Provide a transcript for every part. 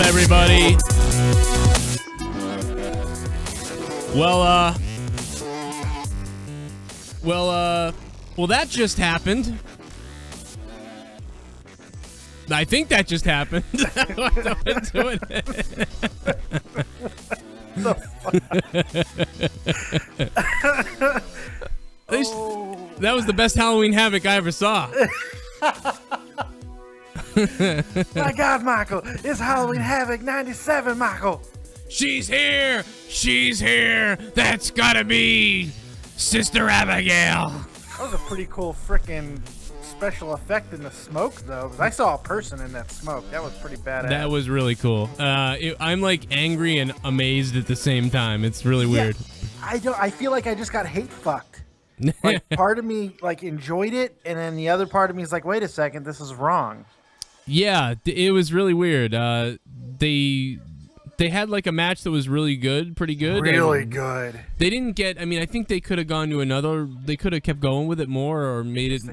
everybody? Well, that just happened. I think that just happened. That was the best Halloween Havoc I ever saw. My God, Michael, it's Halloween Havoc 97, Michael. She's here. She's here. That's gotta be Sister Abigail. That was a pretty cool freaking special effect in the smoke, though. 'Cause I saw a person in that smoke. That was pretty badass. That was really cool. I'm like angry and amazed at the same time. It's really weird. I feel like I just got hate fucked. Like part of me like enjoyed it, and then the other part of me is like, wait a second, this is wrong. Yeah, it was really weird. They had like a match that was really good, pretty good. Really good. They didn't get. I mean, I think they could have gone to another. They could have kept going with it more, or made it.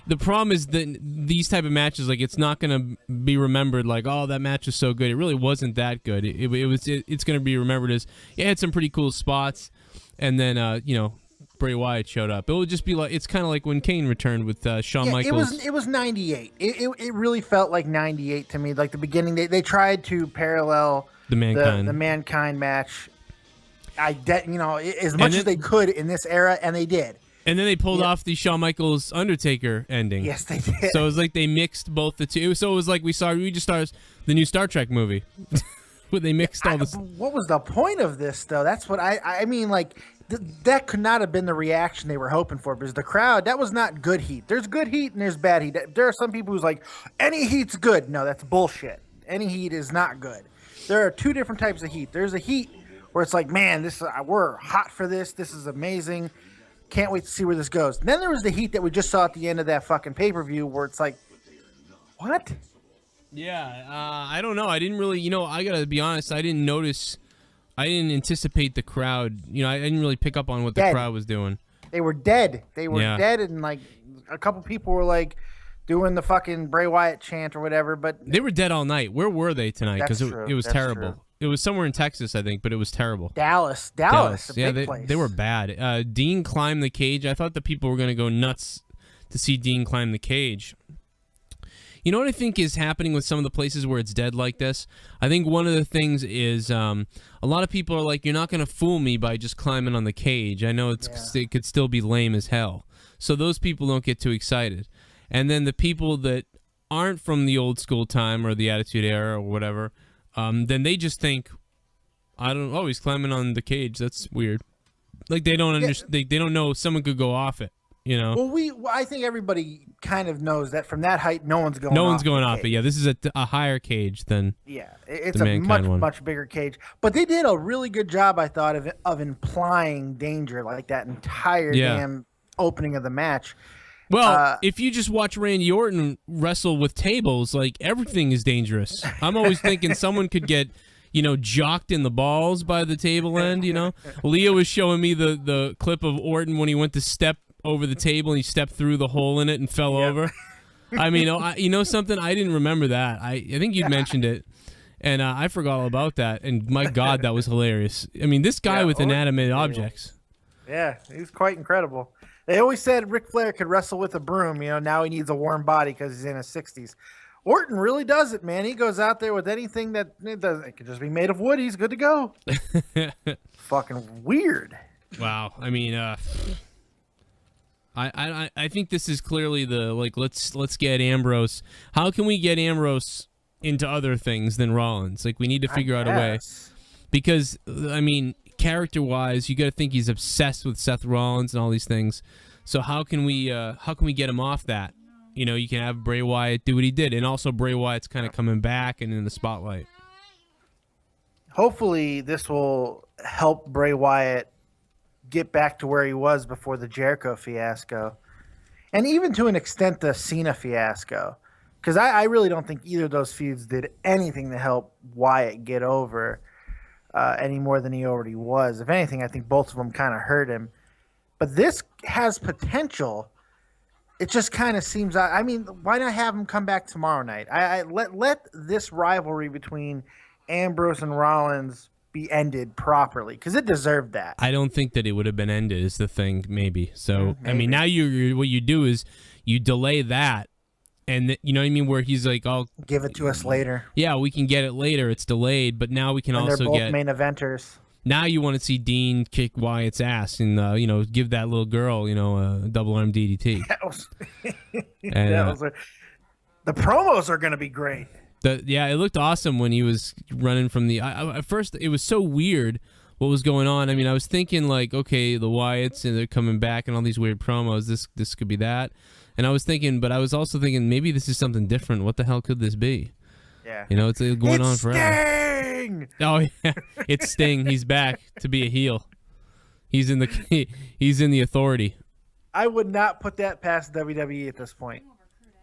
The problem is that these type of matches, like, it's not gonna be remembered like, oh, that match was so good. It really wasn't that good. It's gonna be remembered as it had some pretty cool spots, and then Bray Wyatt showed up. It would just be like, it's kind of like when Kane returned with Shawn Michaels. It was 98. It really felt like 98 to me. Like the beginning, they tried to parallel the Mankind match. As much as they could in this era, and they did. And then they pulled off the Shawn Michaels Undertaker ending. Yes, they did. So it was like they mixed both the two. So it was like we just saw the new Star Trek movie. Where they mixed all this. What was the point of this, though? That's what I mean, like. That could not have been the reaction they were hoping for, because the crowd, that was not good heat. There's good heat and there's bad heat. There are some people who's like, any heat's good. No, that's bullshit. Any heat is not good. There are two different types of heat. There's a heat where it's like, man, we're hot for this. This is amazing. Can't wait to see where this goes. And then there was the heat that we just saw at the end of that fucking pay-per-view where it's like, what? Yeah, I don't know. I didn't really, I gotta be honest, I didn't anticipate the crowd. I didn't really pick up on what the crowd was doing. They were dead. Dead, and like a couple people were like doing the fucking Bray Wyatt chant or whatever. But they were dead all night. Where were they tonight? Because it was terrible. True. It was somewhere in Texas, I think, but it was terrible. Dallas. Yeah, big place. They were bad. Dean climbed the cage. I thought the people were going to go nuts to see Dean climb the cage. You know what I think is happening with some of the places where it's dead like this? I think one of the things is a lot of people are like, you're not going to fool me by just climbing on the cage. I know it could still be lame as hell. So those people don't get too excited. And then the people that aren't from the old school time or the Attitude Era or whatever, then they just think, he's climbing on the cage. That's weird. Like they don't understand. They don't know someone could go off it. Well, I think everybody kind of knows that from that height, no one's going off it. Yeah, this is a higher cage than it's a much bigger cage. But they did a really good job, I thought, of implying danger like that entire damn opening of the match. Well, if you just watch Randy Orton wrestle with tables, like everything is dangerous. I'm always thinking someone could get jocked in the balls by the table end. Leo was showing me the clip of Orton when he went to step over the table and he stepped through the hole in it and fell over. I mean, something, I didn't remember that. I think you'd mentioned it, and I forgot all about that. And my God, that was hilarious. I mean, this guy with inanimate objects. Yeah, he's quite incredible. They always said Ric Flair could wrestle with a broom. Now he needs a warm body because he's in his 60s. Orton really does it, man. He goes out there with anything that it could just be made of wood. He's good to go. Fucking weird. Wow. I mean, I think this is clearly the let's get Ambrose. How can we get Ambrose into other things than Rollins? Like, we need to figure out a way, because I mean, character-wise, you got to think he's obsessed with Seth Rollins and all these things. So how can we get him off that? You can have Bray Wyatt do what he did, and also Bray Wyatt's kind of coming back and in the spotlight. Hopefully, this will help Bray Wyatt get back to where he was before the Jericho fiasco, and even to an extent the Cena fiasco, because I really don't think either of those feuds did anything to help Wyatt get over any more than he already was. If anything, I think both of them kind of hurt him, but this has potential. It just kind of seems, I mean, why not have him come back tomorrow night? I let this rivalry between Ambrose and Rollins be ended properly because it deserved that. I don't think that it would have been ended is the thing, maybe. So, Maybe. I mean, now what you do is you delay that, and you know what I mean, where he's like, "Oh, give it to us later." Yeah, we can get it later. It's delayed, but now we can and also they're both get main eventers. Now you want to see Dean kick Wyatt's ass and give that little girl a double arm DDT. The promos are going to be great. It looked awesome when he was running from the. At first, it was so weird what was going on. I mean, I was thinking like, okay, the Wyatts and they're coming back and all these weird promos. This could be that, and I was thinking, but I was also thinking maybe this is something different. What the hell could this be? Yeah, it's going on forever. Sting! Oh yeah, it's Sting. He's back to be a heel. He's in the Authority. I would not put that past WWE at this point.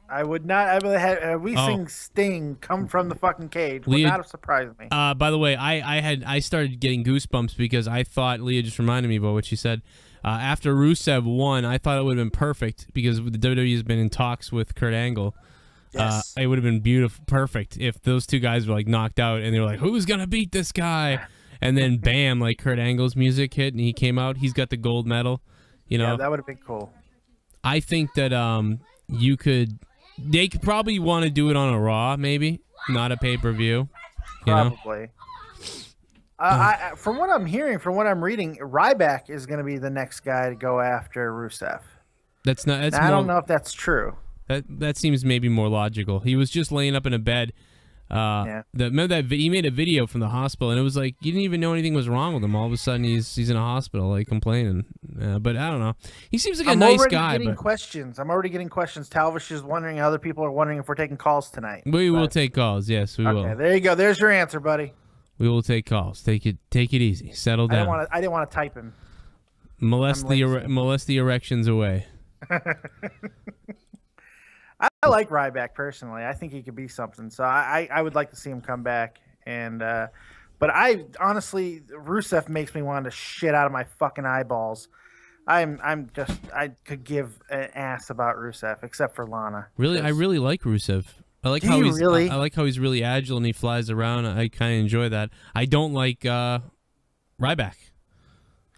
I would not. I would have seen Sting come from the fucking cage. Would not have surprised me. By the way, I started getting goosebumps because I thought Leah just reminded me about what she said. After Rusev won, I thought it would have been perfect because the WWE has been in talks with Kurt Angle. Yes. It would have been beautiful, perfect if those two guys were like knocked out and they were like, "Who's gonna beat this guy?" And then bam, like Kurt Angle's music hit and he came out. He's got the gold medal. Yeah, that would have been cool. I think that they could probably want to do it on a Raw, maybe not a pay-per-view. Probably. From what I'm hearing, from what I'm reading, Ryback is going to be the next guy to go after Rusev. I don't know if that's true. That seems maybe more logical. He was just laying up in a bed. Remember that he made a video from the hospital, and it was like you didn't even know anything was wrong with him. All of a sudden, he's in a hospital, like complaining. But I don't know. He seems like a nice guy. I'm already getting questions. Talvish is wondering. Other people are wondering if we're taking calls tonight. We will take calls. Yes, we will. Okay, there you go. There's your answer, buddy. We will take calls. Take it easy. Settle down. I didn't want to type him. Molest the erections away. I like Ryback personally. I think he could be something. So I would like to see him come back. And but I honestly, Rusev makes me want to shit out of my fucking eyeballs. I could give an ass about Rusev except for Lana. Really, I really like Rusev. I like how he's really agile and he flies around. I kind of enjoy that. I don't like Ryback.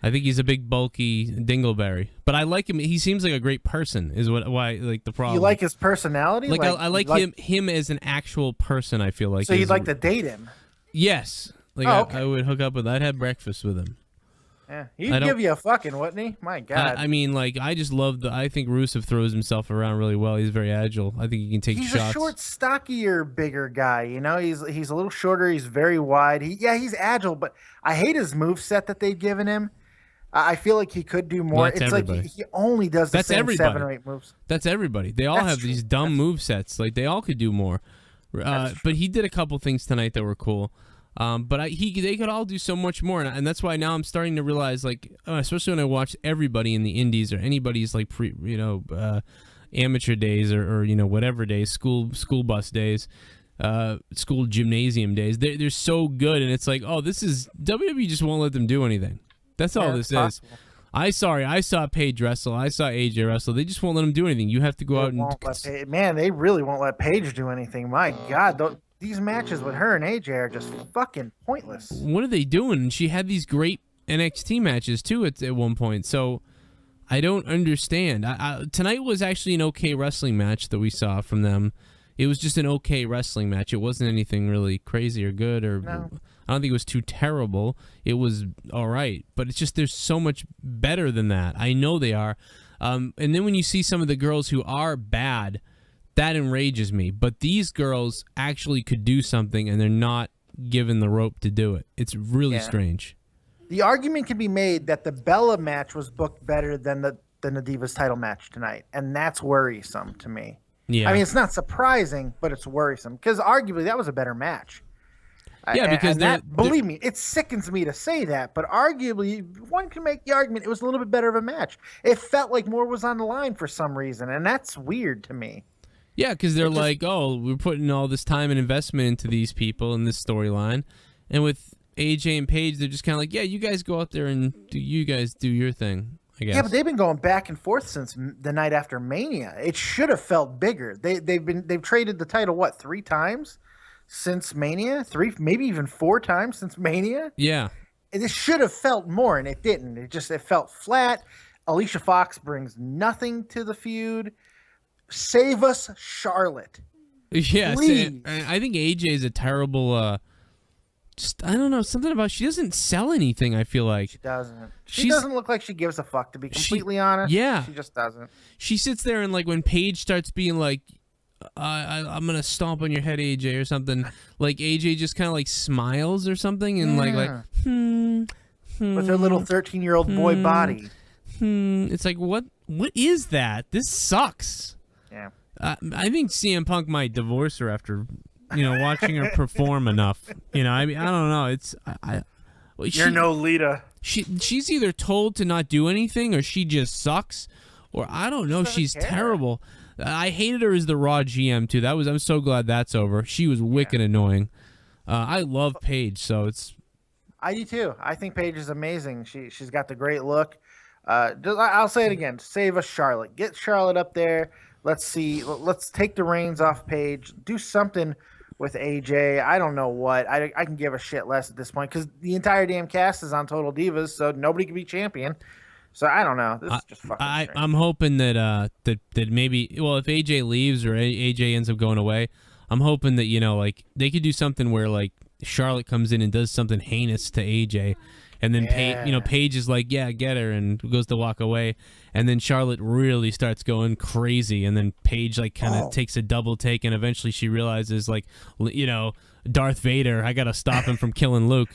I think he's a big, bulky dingleberry, but I like him. He seems like a great person. Is why like the problem. You like his personality? Like I like him as an actual person. I feel like. So you'd like to date him? Yes. Like I would hook up with. I'd have breakfast with him. Yeah, he'd give you a fucking, wouldn't he? My God. I mean, like I just love I think Rusev throws himself around really well. He's very agile. I think he can take shots. He's a short, stockier, bigger guy. He's a little shorter. He's very wide. He's agile, but I hate his moveset that they've given him. I feel like he could do more. It's everybody. Like he only does the same 7 or 8 moves. That's everybody. They all have these dumb movesets. Like they all could do more. But he did a couple things tonight that were cool. But they could all do so much more, and that's why now I'm starting to realize, like, especially when I watch everybody in the indies or anybody's like amateur days or whatever days, school bus days, school gymnasium days. They're so good, and it's like, oh, this is WWE just won't let them do anything. That's all this is. I saw Paige wrestle. I saw AJ wrestle. They just won't let them do anything. You have to go out and they really won't let Paige do anything. My God, these matches with her and AJ are just fucking pointless. What are they doing? And she had these great NXT matches too at one point. So I don't understand. Tonight was actually an okay wrestling match that we saw from them. It was just an okay wrestling match. It wasn't anything really crazy or good no. I don't think it was too terrible. It was all right, but it's just there's so much better than that. I know they are. And then when you see some of the girls who are bad, that enrages me. But these girls actually could do something, and they're not given the rope to do it. It's really strange. The argument can be made that the Bella match was booked better than the Divas title match tonight, and that's worrisome to me. Yeah. I mean, it's not surprising, but it's worrisome because arguably that was a better match. Yeah, because believe me, it sickens me to say that, but arguably one can make the argument it was a little bit better of a match. It felt like more was on the line for some reason, and that's weird to me. Yeah, because they're like, oh, we're putting all this time and investment into these people in this storyline, and with AJ and Paige, they're just kind of like, yeah, you guys go out there and you guys do your thing. I guess. Yeah, but they've been going back and forth since the night after Mania. It should have felt bigger. They've traded the title 3 times. since Mania, 3, maybe even 4 times since Mania. Yeah. This should have felt more, and it didn't. It felt flat. Alicia Fox brings nothing to the feud. Save us, Charlotte. Yes, Please. I think AJ is a terrible. Just I don't know, something about she doesn't sell anything. I feel like She doesn't. She doesn't look like she gives a fuck. To be completely honest, yeah, she just doesn't. She sits there and like when Paige starts being like, I'm gonna stomp on your head, AJ, or something. Like AJ just kind of like smiles or something, and like with her little 13-year-old boy body. It's like what is that? This sucks. Yeah. I think CM Punk might divorce her after, watching her perform enough. I mean, I don't know. It's You're no Lita. She's either told to not do anything, or she just sucks, or I don't know. She's terrible. I hated her as the Raw GM too. I'm so glad that's over. She was wicked annoying. I love Paige, so it's. I do too. I think Paige is amazing. She's got the great look. I'll say it again. Save us, Charlotte. Get Charlotte up there. Let's see. Let's take the reins off Paige. Do something with AJ. I don't know what. I can give a shit less at this point because the entire damn cast is on Total Divas, so nobody can be champion. So I don't know. This is just fucking strange. I'm hoping that that maybe if AJ leaves or AJ ends up going away, I'm hoping that like they could do something where like Charlotte comes in and does something heinous to AJ. And then Paige is like, yeah, get her, and goes to walk away. And then Charlotte really starts going crazy. And then Paige like kind of takes a double take, and eventually she realizes like, Darth Vader, I gotta stop him from killing Luke.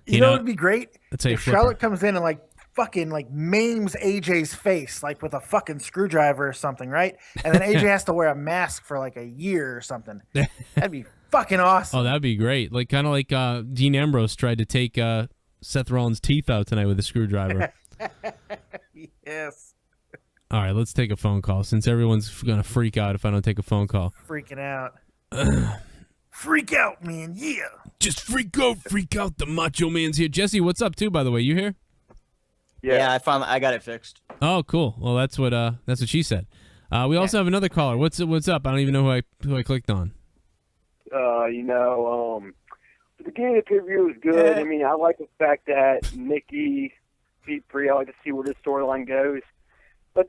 You know, it'd be great if Charlotte comes in and like fucking like maims AJ's face like with a fucking screwdriver or something, right? And then AJ has to wear a mask for like a year or something. That'd be fucking awesome. Oh, that'd be great. Like kind of like Dean Ambrose tried to take Seth Rollins' teeth out tonight with a screwdriver. Yes. All right, let's take a phone call since everyone's going to freak out if I don't take a phone call. Freaking out. Freak out, man. Yeah. Just freak out. The Macho Man's here. Jesse, what's up, too, by the way? You here? Yeah, I got it fixed. Oh, cool. Well, that's what she said. We also have another caller. What's up? I don't even know who I clicked on. The beginning of the pay-per-view was good. I mean, I like the fact that Nikki beat Brie. I like to see where this storyline goes. But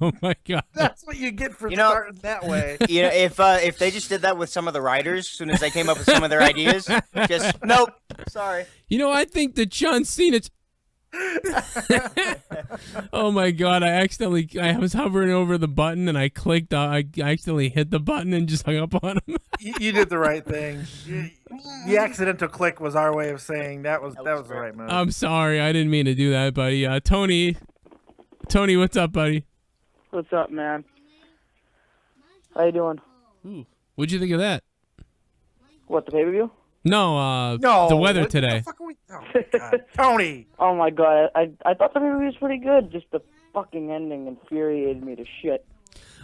oh my God, that's what you get for starting that way. If they just did that with some of the writers, as soon as they came up with some of their ideas, just nope. Sorry. I think that John Cena. Oh my God! I was hovering over the button and I clicked. I accidentally hit the button and just hung up on him. You did the right thing. The accidental click was our way of saying that was the right move. I'm sorry, I didn't mean to do that, buddy. Tony, what's up, buddy? What's up, man? How you doing? Ooh. What'd you think of that? What, the pay-per-view? No, the weather today. The fuck are we... Oh, God. Tony! Oh, my God. I thought the movie was pretty good. Just the fucking ending infuriated me to shit.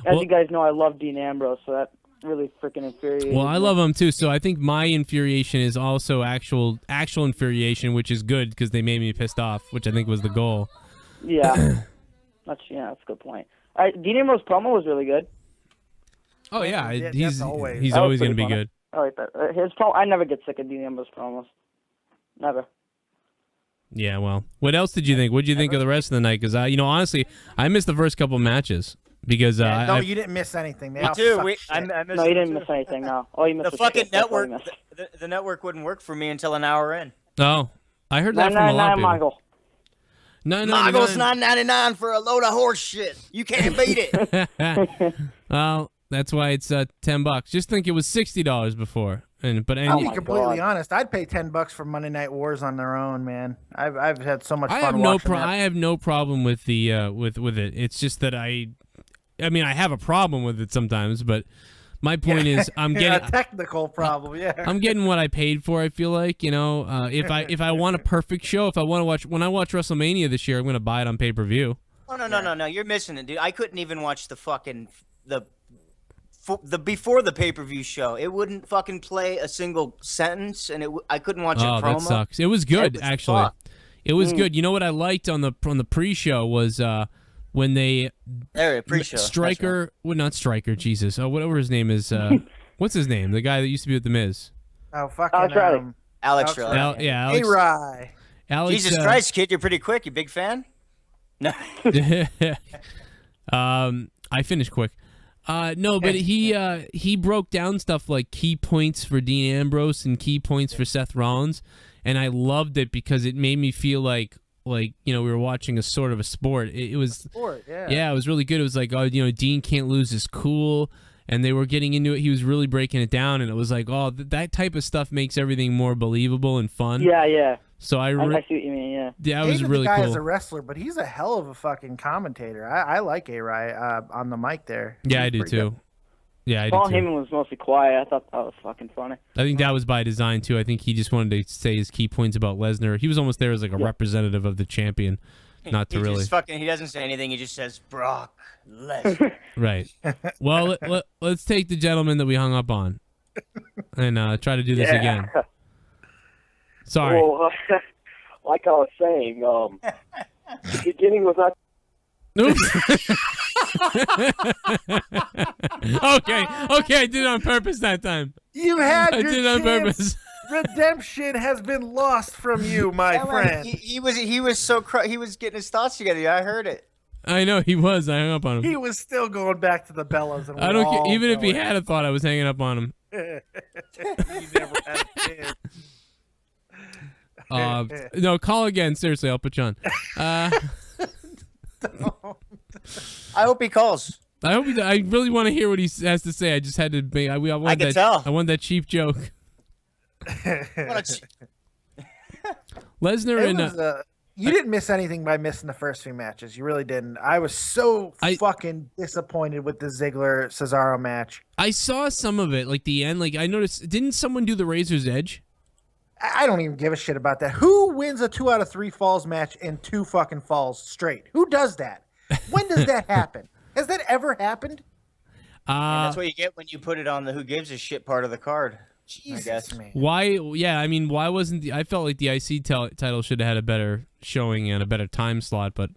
As you guys know, I love Dean Ambrose, so that really freaking infuriated me. I love him, too, so I think my infuriation is also actual infuriation, which is good because they made me pissed off, which I think was the goal. Yeah. That's a good point. Dean Ambrose's promo was really good. Oh, yeah. He's always That going was to pretty be funny. good. I like that. His promo, I never get sick of Dean Ambrose's promos. Never. Yeah, well, what else did you think? What did you think of the rest of the night? Because honestly, I missed the first couple matches because you didn't miss anything. Me too. I missed no, you didn't miss anything. No, all you missed the fucking network. The network wouldn't work for me until an hour in. Oh, I heard that from a lot of people. Michael. Michael's $9.99 for a load of horse shit. You can't beat it. Well, that's why it's $10. Just think it was $60 before. I'll be completely honest. I'd pay $10 for Monday Night Wars on their own, man. I've had so much fun watching that. I have no problem with the with it. It's just that I have a problem with it sometimes, but my point is I'm getting a technical problem. Yeah, I'm getting what I paid for. I feel like if I want a perfect show, if I want to watch when I watch WrestleMania this year, I'm going to buy it on pay-per-view. Oh no! You're missing it, dude. I couldn't even watch the fucking the before the pay-per-view show. It wouldn't fucking play a single sentence, and I couldn't watch a promo. Oh, that sucks. It was good, actually. It was good. You know what I liked on the pre-show was when they pre-show. Striker, well, not Striker, Jesus, whatever his name is. What's his name? The guy that used to be with the Miz. Oh, fucking Alex Riley. Alex. A-Rye. Alex, Jesus Christ, kid, you're pretty quick. You big fan? No. I finished quick. No, but he broke down stuff like key points for Dean Ambrose and key points for Seth Rollins, and I loved it because it made me feel like we were watching a sort of a sport. It was sport, yeah. Yeah, it was really good. It was like, Dean can't lose his cool, and they were getting into it. He was really breaking it down, and it was like, that type of stuff makes everything more believable and fun. Yeah. So I see what you mean, yeah. Yeah, it was really the guy cool. as a wrestler, but he's a hell of a fucking commentator. I like A-Rye on the mic there. Yeah, I do too. Good. Yeah, I Paul do too. Heyman was mostly quiet. I thought that was fucking funny. I think that was by design too. I think he just wanted to say his key points about Lesnar. He was almost there as like a representative of the champion, not to really. He doesn't say anything. He just says Brock Lesnar. Right. Well, let's take the gentleman that we hung up on, and try to do this again. Sorry. Well, like I was saying, the beginning was not. Oops. Okay, I did it on purpose that time. You had I your did it on chance. purpose. Redemption has been lost from you, my friend. He was he was getting his thoughts together. I heard it. I know he was. I hung up on him. He was still going back to the Bellas. And I don't care. Even if he had a thought, I was hanging up on him. He never had a chance. No, call again. Seriously, I'll put you on. I hope he calls. I hope I really want to hear what he has to say. I just had to make. I want can that. tell. I want that cheap joke. Lesnar and you didn't miss anything by missing the first few matches. You really didn't. I was so fucking disappointed with the Ziggler Cesaro match. I saw some of it, like the end. Like I noticed, didn't someone do the Razor's Edge? I don't even give a shit about that. Who wins a 2 out of 3 falls match in 2 fucking falls straight? Who does that? When does that happen? Has that ever happened? And that's what you get when you put it on the who gives a shit part of the card. Jesus, man. Why? Yeah, I mean, why wasn't I felt like the IC title should have had a better showing and a better time slot, but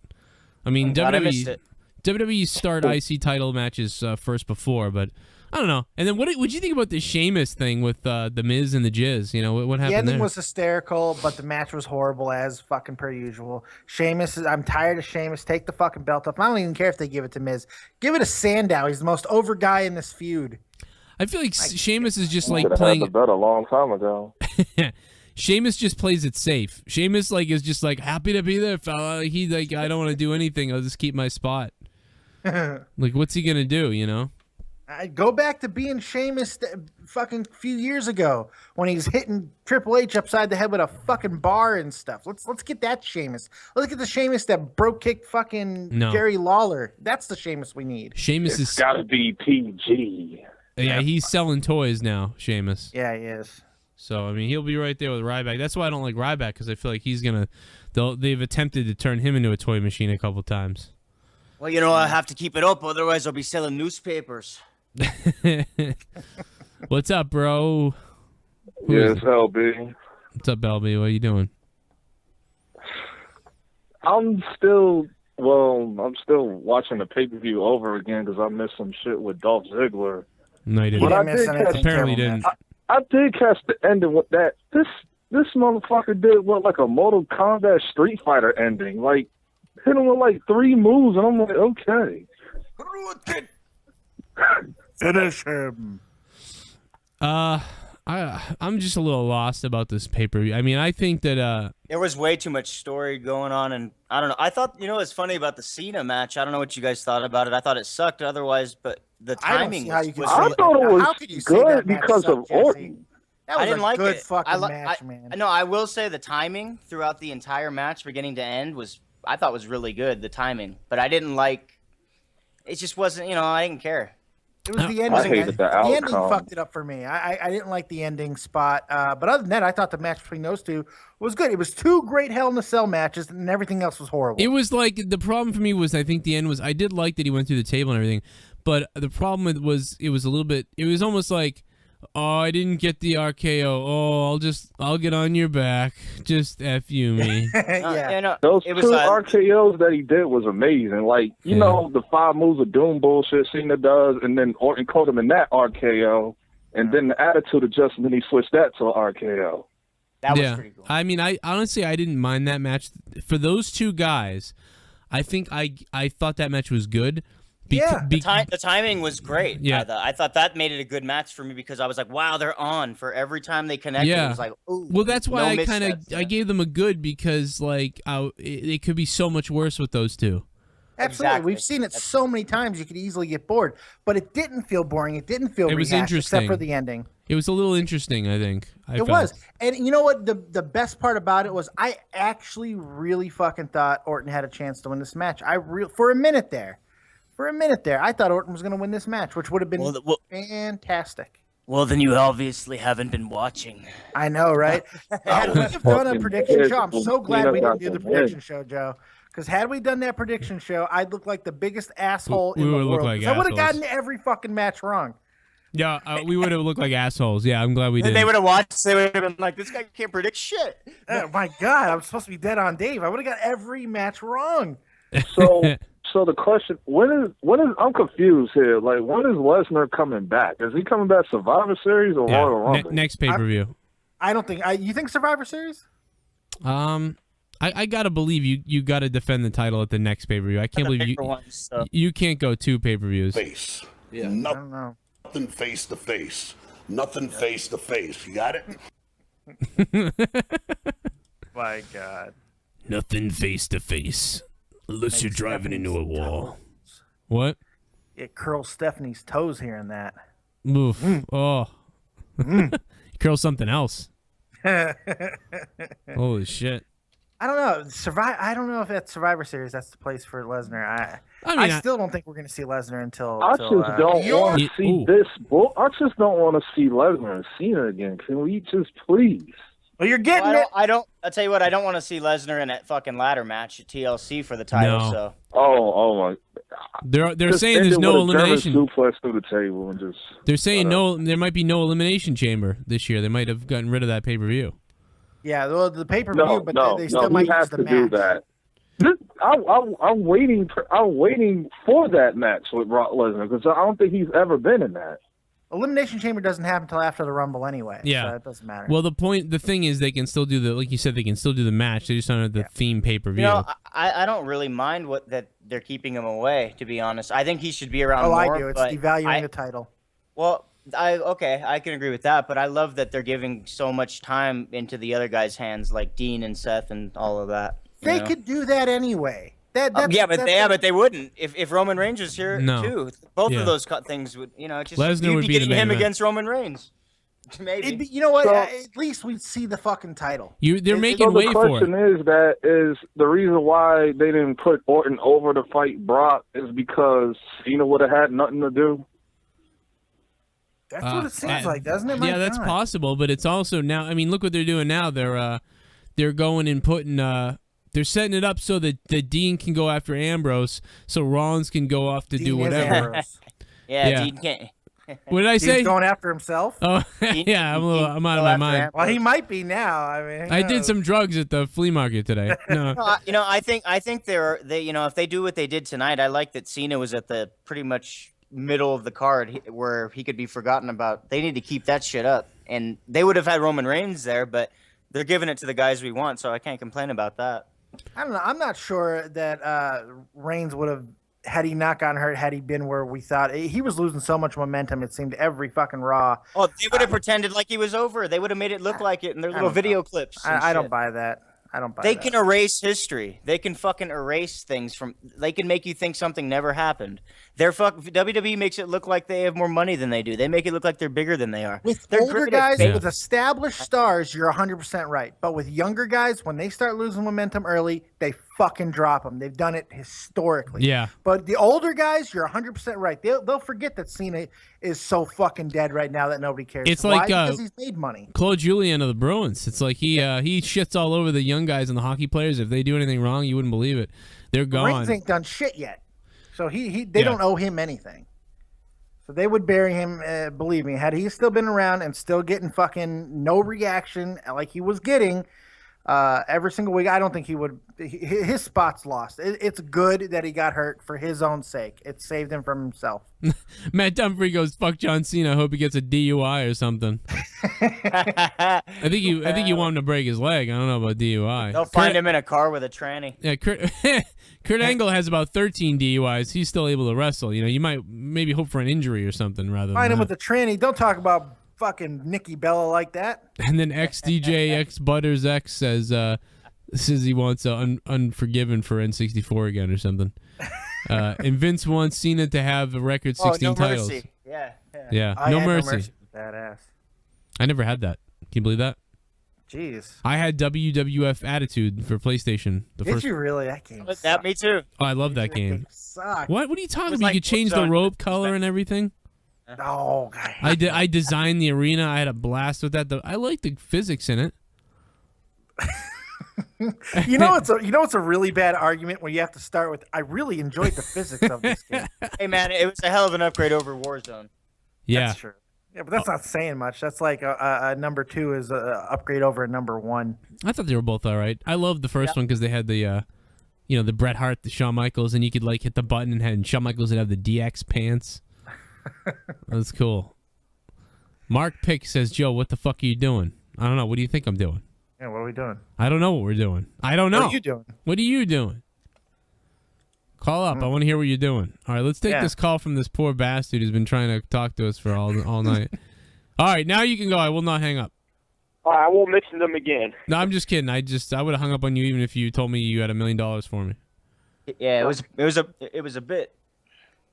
I mean, WWE start IC title matches first before, but I don't know. And then what'd you think about the Sheamus thing with the Miz and the Jizz? You know, what happened there? The ending there? was hysterical, but the match was horrible as fucking per usual. I'm tired of Sheamus. Take the fucking belt off. I don't even care if they give it to Miz. Give it to Sandow. He's the most over guy in this feud. I feel like Sheamus is just like Should have playing had the bet a long time ago. Sheamus just plays it safe. Sheamus is just like happy to be there, fella. He like I don't want to do anything. I'll just keep my spot. Like what's he gonna do? You know? I'd go back to being Sheamus fucking few years ago when he was hitting Triple H upside the head with a fucking bar and stuff. Let's get that Sheamus. Let's get the Sheamus that broke kicked fucking Jerry Lawler. That's the Sheamus we need. Sheamus It's gotta be PG. Yeah, he's selling toys now, Sheamus. Yeah, he is. So I mean, he'll be right there with Ryback. That's why I don't like Ryback because I feel like he's gonna. They've attempted to turn him into a toy machine a couple times. Well, you know, I have to keep it up, otherwise I'll be selling newspapers. What's up, bro? Yes, LB. What's up, LB? What are you doing? I'm still watching the pay-per-view over again because I missed some shit with Dolph Ziggler. No, you didn't. But I did Apparently didn't. I did catch the ending with that. This motherfucker did like a Mortal Kombat Street Fighter ending. Like, hit him with like 3 moves, and I'm like, okay. Finish him. I'm just a little lost about this pay-per-view. I mean, I think that there was way too much story going on, and I don't know. I thought, it's funny about the Cena match. I don't know what you guys thought about it. I thought it sucked otherwise, but the timing I thought it was good because of Orton. That was I didn't a like good it. fucking match, man. No, I will say the timing throughout the entire match, beginning to end, I thought was really good. The timing, but I didn't like. It just wasn't. I didn't care. It was the ending. I hated the outcome. The ending fucked it up for me. I didn't like the ending spot. But other than that, I thought the match between those two was good. It was 2 great Hell in a Cell matches, and everything else was horrible. it was like the problem for me was I think the end was I did like that he went through the table and everything, but the problem was it was a little bit. It was almost like Oh, I didn't get the RKO. Oh, I'll get on your back. Just F you me. Yeah. No, Those it two was RKOs that he did was amazing. Like, you know, the 5 moves of doom bullshit Cena does, and then Orton caught him in that RKO, and then the attitude adjustment, he switched that to an RKO. that was pretty cool. I mean, I honestly I didn't mind that match. For those two guys, I think I thought that match was good. The timing was great. Yeah. I thought that made it a good match for me because I was like, wow, they're on for every time they connected. Yeah. It was like, ooh. Well, that's why no I kind of missteps. I gave them a good because like it could be so much worse with those two. Absolutely. Exactly. We've seen it so many times you could easily get bored, but it didn't feel boring. It didn't feel It was rehashed, except for interesting. the ending. It was a little interesting, I think. It was. And you know what? The best part about it was I actually really fucking thought Orton had a chance to win this match. For a minute there, I thought Orton was going to win this match, which would have been fantastic. Well, then you obviously haven't been watching. I know, right? Had we have done a prediction show, I'm so glad we didn't do the prediction show, Joe. Because had we done that prediction show, I'd look like the biggest asshole in the would look world. like 'Cause I would have assholes. gotten every fucking match wrong. Yeah, we would have looked like assholes. Yeah, I'm glad we did. They would have watched. They would have been like, "This guy can't predict shit." Oh my God, I'm supposed to be dead on Dave. I would have got every match wrong. So the question, when is I'm confused here. Like, when is Lesnar coming back? Is he coming back Survivor Series or Royal Rumble? Next pay-per-view. I don't think. You think Survivor Series? I gotta believe you gotta defend the title at the next pay-per-view. I can't believe you can't go 2 pay-per-views. Face. Yeah. I don't know. Nothing face to face. Nothing face to face. You got it? My God. Nothing face to face, unless you're driving into a wall. What? It curls Stephanie's toes hearing that. Oof. Oh. Curl something else. Holy shit. I don't know. I don't know if that's Survivor Series. That's the place for Lesnar. I mean, I still don't think we're going to see Lesnar until. I just don't want to see Ooh. this. I just don't want to see Lesnar and Cena again. Can we just please? Well, you're getting Well, it. I'll tell you what. I don't want to see Lesnar in that fucking ladder match at TLC for the title. No. So Oh my! They're Just saying end there's it no with a German elimination. suplex through the table and just. They're saying there might be no elimination chamber this year. They might have gotten rid of that pay-per-view. Yeah, well, the pay-per-view, No, but no, they still no. might We have use the to match. do that. I'm waiting. I'm waiting for that match with Brock Lesnar because I don't think he's ever been in that. Elimination Chamber doesn't happen until after the Rumble anyway. Yeah. So it doesn't matter. Well, the thing is, they can still do like you said, they can still do the match. They just don't have the theme pay-per-view. you know, I don't really mind that they're keeping him away. To be honest, I think he should be around more. I do. It's but devaluing the title. Well, I can agree with that, but I love that they're giving so much time into the other guys' hands, like Dean and Seth and all of that. They could do that anyway. But they wouldn't if Roman Reigns was here too. Both of those things would, just Lesnar you'd would be be the getting main him event. against Roman Reigns. Maybe. You know what? So- At least we'd see the fucking title. They're So making the way for question it. is the reason why they didn't put Orton over to fight Brock is because Cena would have had nothing to do. That's what it seems like, doesn't it? My Yeah, that's God. possible, but it's also now. I mean, look what they're doing now. They're going and putting. They're setting it up so that Dean can go after Ambrose, so Rollins can go off to do Dean is whatever. Ambrose. Yeah, Dean can't. What did I say? He's going after himself. Oh, yeah, I'm out of my mind. Well, he might be now. I mean, who I did knows? some drugs at the flea market today. No. I think they if they do what they did tonight, I like that Cena was at the pretty much middle of the card where he could be forgotten about. They need to keep that shit up, and they would have had Roman Reigns there, but they're giving it to the guys we want, so I can't complain about that. I don't know. I'm not sure that Reigns would have, had he not gotten hurt, had he been where we thought. He was losing so much momentum, it seemed, every fucking Raw. Oh, they would have pretended like he was over. They would have made it look like it in their little video clips. and I don't shit. buy that. I don't buy They that. can erase history. They can fucking erase things from. They can make you think something never happened. WWE makes it look like they have more money than they do. They make it look like they're bigger than they are. With They're older great at guys, fake- with established stars, you're 100% right. But with younger guys, when they start losing momentum early, they fucking drop them. They've done it historically. Yeah. But the older guys, you're 100% right. They'll forget that Cena is so fucking dead right now that nobody cares. It's Why? like, Because he's made money. Claude Julien of the Bruins. It's like he shits all over the young guys and the hockey players. If they do anything wrong, you wouldn't believe it. They're gone. Reigns ain't done shit yet. So they don't owe him anything. So they would bury him. Believe me, had he still been around and still getting fucking no reaction like he was getting every single week, I don't think he would. His spot's lost. It's good that he got hurt for his own sake. It saved him from himself. Matt Dumfrey goes, "Fuck John Cena. I hope he gets a DUI or something." I think you want him to break his leg. I don't know about DUI. They'll find him in a car with a tranny. Yeah, Kurt Angle has about 13 DUIs. He's still able to wrestle. You might maybe hope for an injury or something rather. Find than him that. with the tranny. Don't talk about fucking Nikki Bella like that. And then XDJ Butters X says he wants Unforgiven for N64 again or something. And Vince wants Cena to have a record 16 no titles. Mercy. Yeah. Yeah, I no had mercy. Badass. I never had that. Can you believe that? Jeez. I had WWF Attitude for PlayStation. Did you really? That game That sucked. me too. Oh, I love that game. Sucked. What are you talking was about? like You could change the what's on- rope color and everything. Oh, God. I designed the arena. I had a blast with that. I like the physics in it. It's a really bad argument where you have to start with, I really enjoyed the physics of this game. Hey man, it was a hell of an upgrade over Warzone. Yeah. That's true. Yeah, but that's not saying much. That's like a number 2 is a upgrade over a number 1. I thought they were both all right. I loved the first one because they had the, the Bret Hart, the Shawn Michaels, and you could like hit the button and Shawn Michaels would have the DX pants. That's cool. Mark Pick says, Joe, what the fuck are you doing? I don't know. What do you think I'm doing? Yeah, what are we doing? I don't know what we're doing. I don't know. What are you doing? What are you doing? Call up. I want to hear what you're doing. All right, let's take this call from this poor bastard who's been trying to talk to us for all night. All right, now you can go. I will not hang up. All right, I won't mention them again. No, I'm just kidding. I would have hung up on you even if you told me you had $1 million for me. Yeah, it was a bit.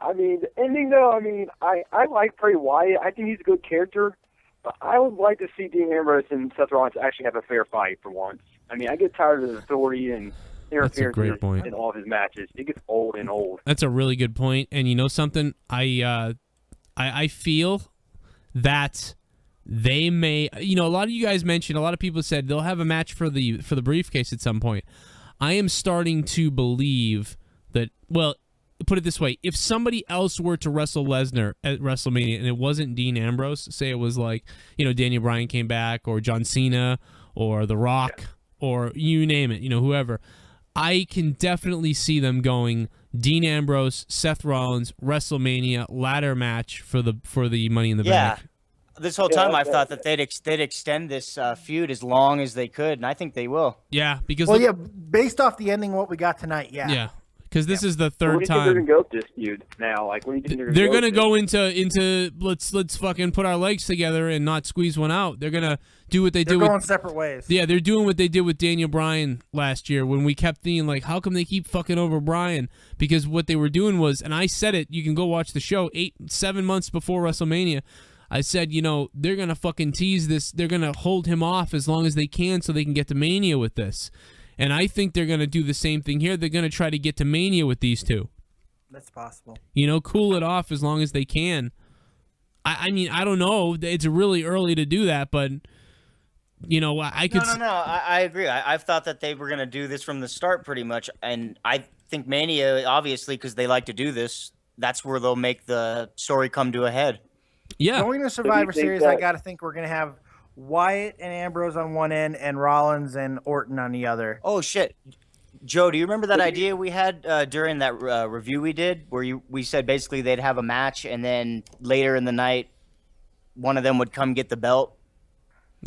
I mean, the ending though. I mean, I like Bray Wyatt. I think he's a good character, but I would like to see Dean Ambrose and Seth Rollins actually have a fair fight for once. I mean, I get tired of the authority and interference great point. in all of his matches. It gets old and old. That's a really good point. And you know something? I feel that they may. A lot of you guys mentioned. A lot of people said they'll have a match for the briefcase at some point. I am starting to believe that. Well, put it this way: if somebody else were to wrestle Lesnar at WrestleMania and it wasn't Dean Ambrose, say it was like Daniel Bryan came back, or John Cena, or The Rock, or you name it, whoever. I can definitely see them going Dean Ambrose, Seth Rollins, WrestleMania ladder match for the Money in the Bank. This whole time I've thought that they'd extend this feud as long as they could, and I think they will. Yeah, because based off the ending, what we got tonight, yeah, because this is the What do third you think they're time. gonna go with this feud now? Like, what do you think They're gonna go into let's fucking put our legs together and not squeeze one out. They're gonna do what they They're did going with separate ways. Yeah, they're doing what they did with Daniel Bryan last year when we kept thinking, like, how come they keep fucking over Bryan? Because what they were doing was, and I said it, you can go watch the show, 7 months before WrestleMania, I said, they're going to fucking tease this. They're going to hold him off as long as they can so they can get to Mania with this. And I think they're going to do the same thing here. They're going to try to get to Mania with these two. That's possible. Cool it off as long as they can. I mean, I don't know. It's really early to do that, but... I could. No. I agree. I've thought that they were going to do this from the start pretty much. And I think Mania, obviously, because they like to do this, that's where they'll make the story come to a head. Yeah. Going to Survivor Series, I got to think we're going to have Wyatt and Ambrose on one end and Rollins and Orton on the other. Oh, shit. Joe, do you remember that idea we had during that review we did where we said basically they'd have a match and then later in the night one of them would come get the belt?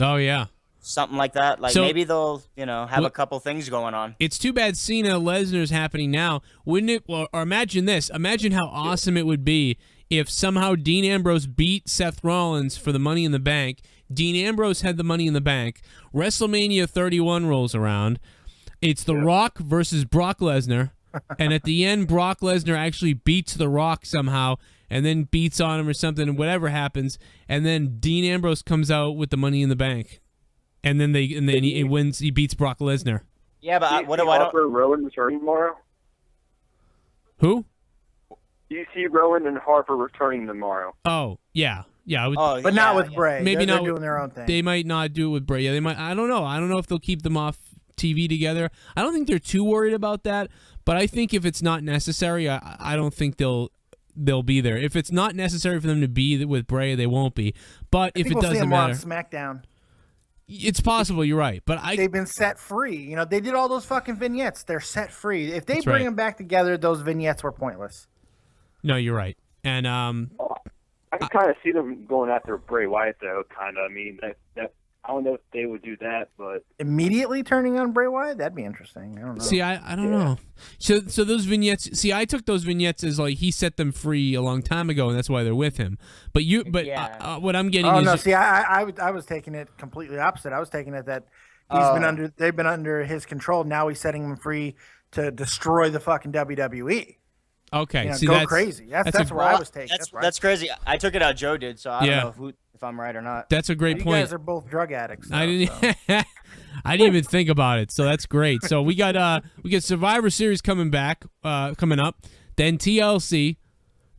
Oh, yeah. Something like that. Like, So- maybe they'll, have a couple things going on. It's too bad Cena Lesnar's happening now. Wouldn't it? Or imagine this. Imagine how awesome it would be if somehow Dean Ambrose beat Seth Rollins for the Money in the Bank. Dean Ambrose had the Money in the Bank. WrestleMania 31 rolls around. It's The Rock versus Brock Lesnar. And at the end, Brock Lesnar actually beats The Rock somehow and then beats on him or something, and whatever happens. And then Dean Ambrose comes out with the Money in the Bank. And then he wins. He beats Brock Lesnar. Yeah, but what do I don't... Rowan returning tomorrow? Who? Do you see Rowan and Harper returning tomorrow? Oh, yeah. Yeah. But not with Bray. Maybe they're not. doing their own thing. They might not do it with Bray. Yeah, they might. I don't know. I don't know if they'll keep them off TV together. I don't think they're too worried about that. But I think if it's not necessary, I don't think they'll they'll be there. If it's not necessary for them to be with Bray, they won't be. But if it we'll see doesn't them more on matter, SmackDown. it's possible. You're right. But They've been set free. You know, they did all those fucking vignettes. They're set free. If they That's bring right. them back together, those vignettes were pointless. No, you're right. And I can kind of see them going after Bray Wyatt, though. Kind of. I mean, that I don't know if they would do that, but Immediately turning on Bray Wyatt? That'd be interesting. I don't know. see, I don't know. So those vignettes. See, I took those vignettes as like he set them free a long time ago, and that's why they're with him. But what I'm getting Oh is no! See, I was taking it completely opposite. I was taking it that they've been under his control. Now he's setting them free to destroy the fucking WWE. okay. You know, See, go that's crazy. That's where I was taking. That's crazy. I took it how Joe did, so I don't know if I'm right or not. That's a great You point. guys are both drug addicts. Though, I didn't. so. I didn't even think about it, so that's great. So we got Survivor Series coming up, then TLC,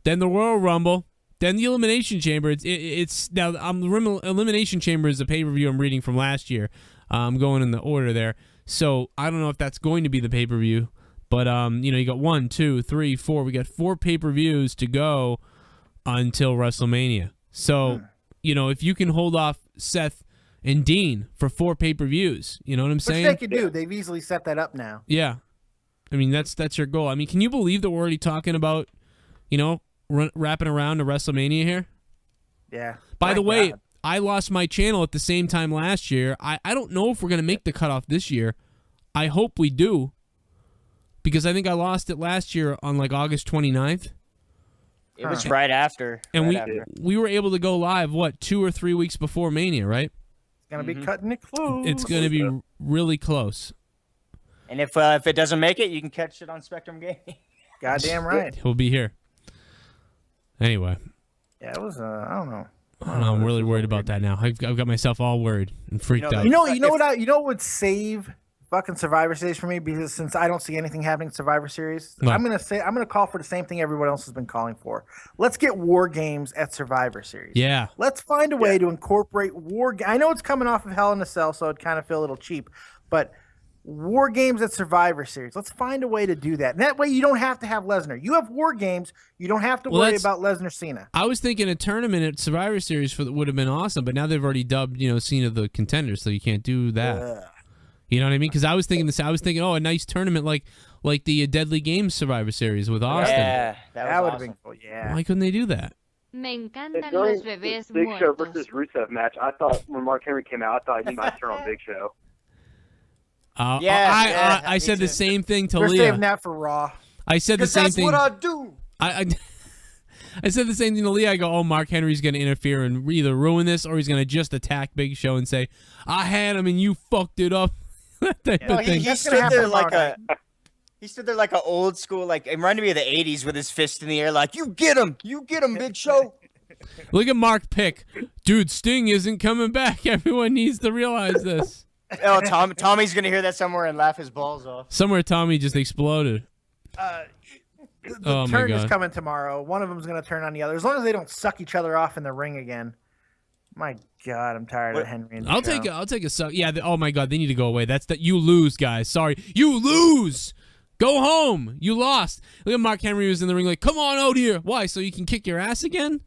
then the Royal Rumble, then the Elimination Chamber. It's now Elimination Chamber is a pay-per-view I'm reading from last year. I'm going in the order there, so I don't know if that's going to be the pay-per-view, but you got 1, 2, 3, 4. We got 4 pay-per-views to go until WrestleMania. So if you can hold off Seth and Dean for 4 pay-per-views, you know what I'm saying? Which they could do. They've easily set that up now. Yeah. I mean, that's your goal. I mean, can you believe that we're already talking about, wrapping around to WrestleMania here? Yeah. By the way, I lost my channel at the same time last year. I don't know if we're going to make the cutoff this year. I hope we do, because I think I lost it last year on like August 29th. It was right after. And after. we were able to go live, 2 or 3 weeks before Mania, right? It's going to be cutting it close. It's going to be really close. And if it doesn't make it, you can catch it on Spectrum Gaming. Goddamn right. He'll be here. Anyway. Yeah, it was, I don't know. I'm really worried about that now. I've got myself all worried and freaked out. You know what would save fucking Survivor Series for me, because since I don't see anything happening in Survivor Series, No. I'm gonna call for the same thing everyone else has been calling for. Let's get War Games at Survivor Series. Yeah. Let's find a way to incorporate I know it's coming off of Hell in a Cell, so it kind of feel a little cheap, but War Games at Survivor Series. Let's find a way to do that. And that way you don't have to have Lesnar. You have War Games. You don't have to worry about Lesnar Cena. I was thinking a tournament at Survivor Series would have been awesome, but now they've already dubbed Cena the contender, so you can't do that. You know what I mean? Because I was thinking this. I was thinking, a nice tournament like the Deadly Games Survivor Series with Austin. Yeah, that would have awesome. been cool. Yeah. Why couldn't they do that? Me encantan during los bebés Big Show muertos. versus Rusev match, I thought when Mark Henry came out, I thought he might turn on Big Show. I me said the too. same thing to We're Leah. saving that for Raw. I said the same thing. That's what I do. I said the same thing to Leah. I go, Mark Henry's going to interfere and either ruin this, or he's going to just attack Big Show and say, I had him and you fucked it up. That type of thing. He That's stood gonna there happen like tomorrow he stood there like an old school, like it reminded me of the '80s with his fist in the air, like you get him, Big Show. Look at Mark Pick. Dude, Sting isn't coming back. Everyone needs to realize this. Oh, Tommy's gonna hear that somewhere and laugh his balls off. Somewhere Tommy just exploded. The turn is coming tomorrow. One of them's going to turn on the other. As long as they don't suck each other off in the ring again. My God, I'm tired of Henry and I'll take a suck. Yeah. Oh my God, they need to go away. That's that. You lose, guys. Sorry, you lose. Go home. You lost. Look at Mark Henry was in the ring like, come on out here. Why? So you can kick your ass again?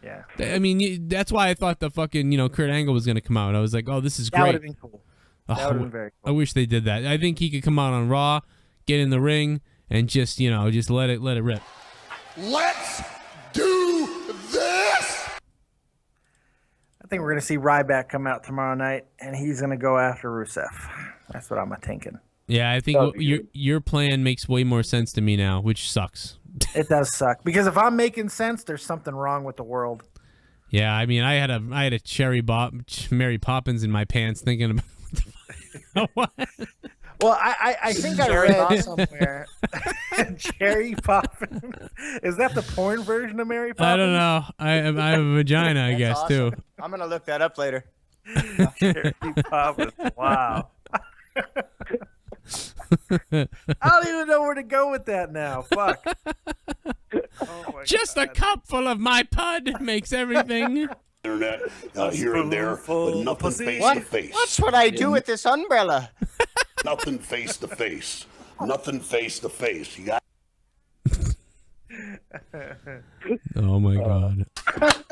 Yeah. I mean, that's why I thought the fucking Kurt Angle was gonna come out. I was like, oh, this is That great. would have been cool. That would have been very I cool. wish they did that. I think he could come out on Raw, get in the ring, and just let it rip. Let's do this! I think we're going to see Ryback come out tomorrow night, and he's going to go after Rusev. That's what I'm thinking. Yeah, I think your plan makes way more sense to me now, which sucks. It does suck. Because if I'm making sense, there's something wrong with the world. Yeah, I mean, I had a Mary Poppins in my pants thinking about what? Well, I think I read somewhere. Cherry Poppin. Is that the porn version of Mary Poppins? I don't know. I have a vagina, I That's guess, awesome. too. I'm gonna look that up later. Cherry Poppins. Wow. I don't even know where to go with that now. Fuck. Oh my Just a cup full of my pud makes everything. Internet here and there, but nothing face to face. What's what I do with this umbrella? Nothing face to face. Nothing face to face. You got Oh my god.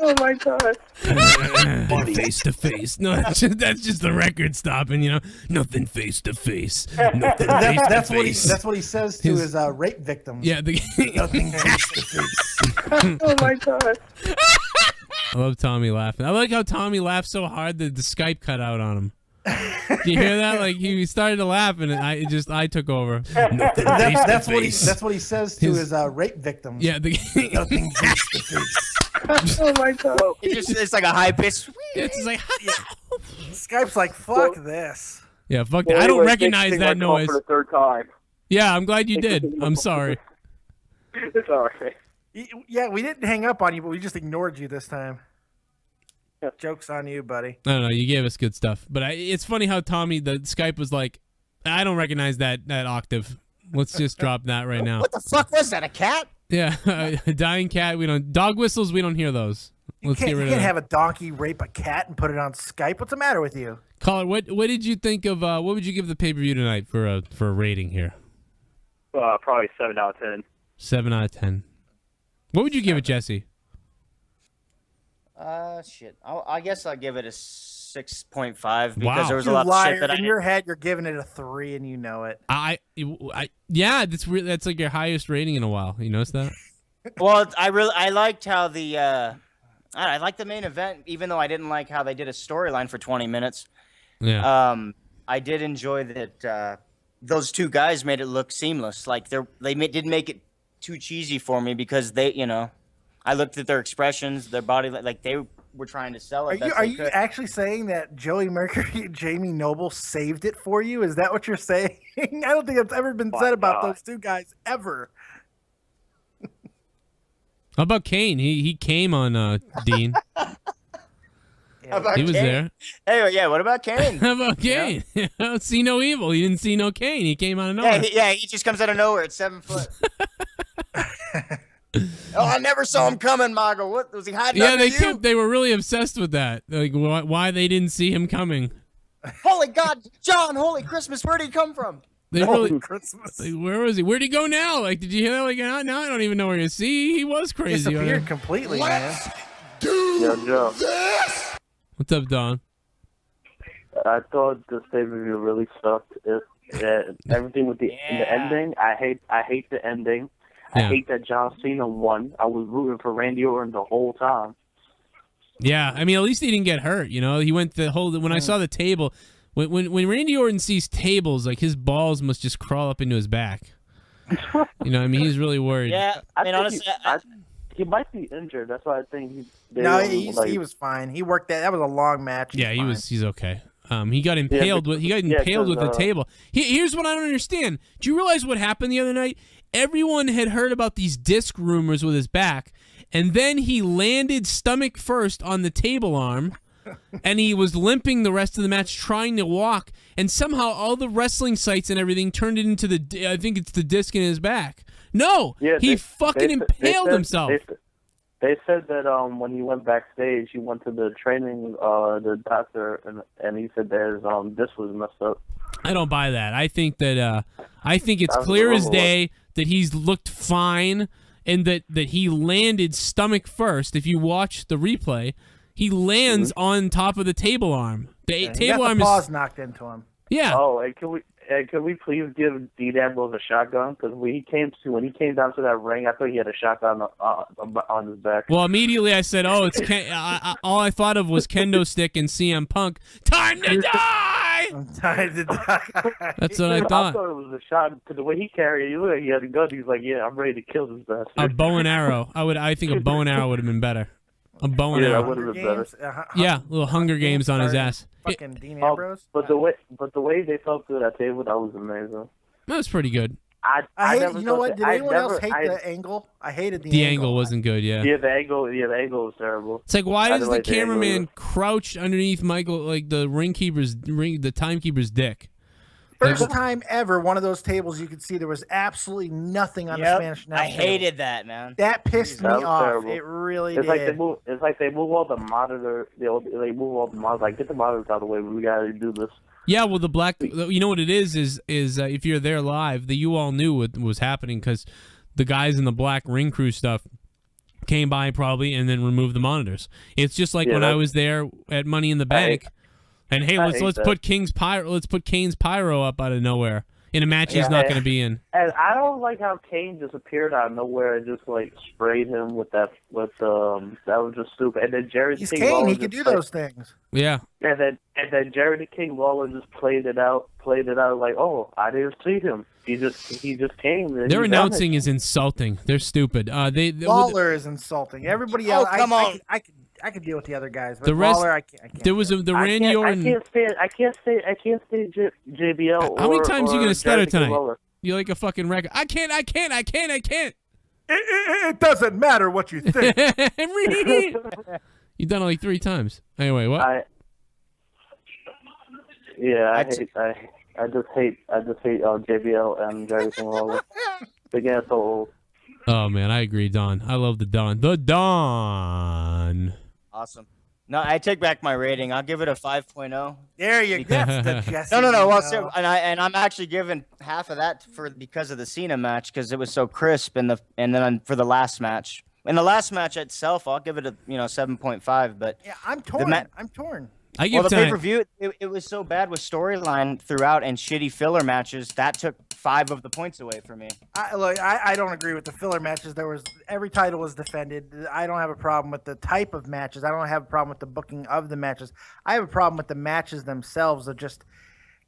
Oh my god. Nothing face to face. No, that's just the record stopping. You know, nothing face to face. Nothing face That's to what he. face. That's what he says to his rape victims. Yeah. Nothing face to face. Oh my god. I love Tommy laughing. I like how Tommy laughed so hard that the Skype cut out on him. Did you hear that? Like he started to laugh, and I took over. That's what he. That's what he says to his rape victims. Yeah. Nothing face to face. Oh my god. It's like a high pitch. It's just like Skype's like, fuck this. yeah, fuck Well, that. I don't anyway, recognize thanks that for my call noise. for the third time. Yeah, I'm glad you did. I'm sorry. It's all right. Yeah, we didn't hang up on you, but we just ignored you this time. Joke's on you, buddy. I don't know. You gave us good stuff, but it's funny how Tommy the Skype was like, I don't recognize that octave. Let's just drop that right now. What the fuck was that? A cat? Yeah, a dying cat. We don't dog whistles. We don't hear those. Let's get You rid of can't that. have a donkey rape a cat and put it on Skype. What's the matter with you? Caller, what did you think of? What would you give the pay per view tonight for a rating here? Probably 7 out of 10. 7 out of 10. What would you give it, Jesse? Shit. I guess I'll give it a 6.5 because Wow. there was a You lot of liar. shit that In your head, you're giving it a 3, and you know it. Yeah, that's like your highest rating in a while. You notice that? Well, I liked how I liked the main event, even though I didn't like how they did a storyline for 20 minutes. Yeah. I did enjoy that those two guys made it look seamless. Like didn't make it too cheesy for me because I looked at their expressions, their body, like they were trying to sell it. Are you actually saying that Joey Mercury and Jamie Noble saved it for you? Is that what you're saying? I don't think it's ever been said about those two guys ever. How about Kane? He came on Dean. He was there. Anyway, yeah. What about Kane? How about Kane? Yeah. See no evil. You didn't see no Kane. He came out of nowhere. He just comes out of nowhere at 7 foot. Oh, I never saw him coming, Margo. What was he hiding? Yeah, they were really obsessed with that. Like why they didn't see him coming. Holy God, John! Holy Christmas! Where did he come from? They really, Christmas. like, where was he? Where'd he go now? Like, did you hear that? Like, now I don't even know where he is. See, he was crazy. Disappeared completely, man. Do this. What's up, Don? I thought the statement really sucked. Everything with the ending, I hate the ending. Yeah. I hate that John Cena won. I was rooting for Randy Orton the whole time. Yeah, I mean, at least he didn't get hurt. You know, he went when I saw the table. When Randy Orton sees tables, like his balls must just crawl up into his back. You know, I mean, he's really worried. Yeah, I mean, honestly, he might be injured. That's why I think he was fine. He worked that. That was a long match. Yeah, he's okay. He got impaled with a table. Here's what I don't understand. Do you realize what happened the other night? Everyone had heard about these disc rumors with his back, and then he landed stomach first on the table arm, and he was limping the rest of the match trying to walk, and somehow all the wrestling sites and everything turned it into I think it's the disc in his back. No, he fucking impaled himself. They said that when he went backstage, he went to the training, the doctor, and he said that this was messed up. I don't buy that. I think it's clear as day that he's looked fine and that he landed stomach first. If you watch the replay, he lands on top of the table arm. The table arm paws knocked into him. Yeah. Oh, and can we please give Dean Ambrose a shotgun? Because when he came down to that ring, I thought he had a shotgun on his back. Well, immediately I said, "Oh, it's all I thought of was kendo stick and CM Punk. Time to die." Time to die. That's what I thought. I thought it was a shot because the way he carried it, he looked like he had a gun. He's like, "Yeah, I'm ready to kill this bastard." A bow and arrow. I think a bow and arrow would have been better. A bow and that arrow. would have been better. Yeah, little Hunger Games on his ass. Fucking Dean Ambrose. But the way they felt through that table, that was amazing. That was pretty good. I hate. You know what? Did anyone else hate the angle? I hated the angle. wasn't good. Yeah. Yeah, the angle was terrible. It's like, why does the cameraman crouch underneath Michael, like the the timekeeper's dick? First time ever, one of those tables you could see there was absolutely nothing on the Spanish announce I hated that, man. That pissed me off. Terrible. It really it's did. Like they move all the monitor. They move all the monitors. Like, get the monitors out of the way. We gotta do this. Yeah, well, you know what it is if you're there live, you all knew what was happening because the guys in the black ring crew stuff came by probably and then removed the monitors. It's just like when I was there at Money in the Bank, and hey, let's put Kane's pyro up out of nowhere in a match he's not going to be in. And I don't like how Kane just appeared out of nowhere and just like sprayed him with that. That was just stupid. And then He's Kane. He can do those things. Yeah. And then Jerry the King Lawler just played it out like, oh, I didn't see him. He just came. Their announcing is insulting. They're stupid. Lawler is insulting. Everybody else, come on. I could deal with the other guys, but The rest- Lawler, I can't. There was the Randy Orton. I can't say JBL. How many times are you gonna stutter Jerry the King tonight? Lawler. You're like a fucking record. I can't. It doesn't matter what you think. You've done it like 3 times. Anyway, what? I just hate JBL and Jerry the King Lawler. They're getting so old. Oh man, I agree, Don. I love the Don. The Don. Awesome. No, I take back my rating. I'll give it a 5.0. There you go. That's the Jesse. No. Well, and I'm actually giving half of that because of the Cena match because it was so crisp, and then for the last match. In the last match itself, I'll give it a 7.5. But yeah, I'm torn. I'm torn. I give the time. pay-per-view, it was so bad with storyline throughout and shitty filler matches that took 5 of the points away from me. I don't agree with the filler matches. Every title was defended. I don't have a problem with the type of matches. I don't have a problem with the booking of the matches. I have a problem with the matches themselves. Of just,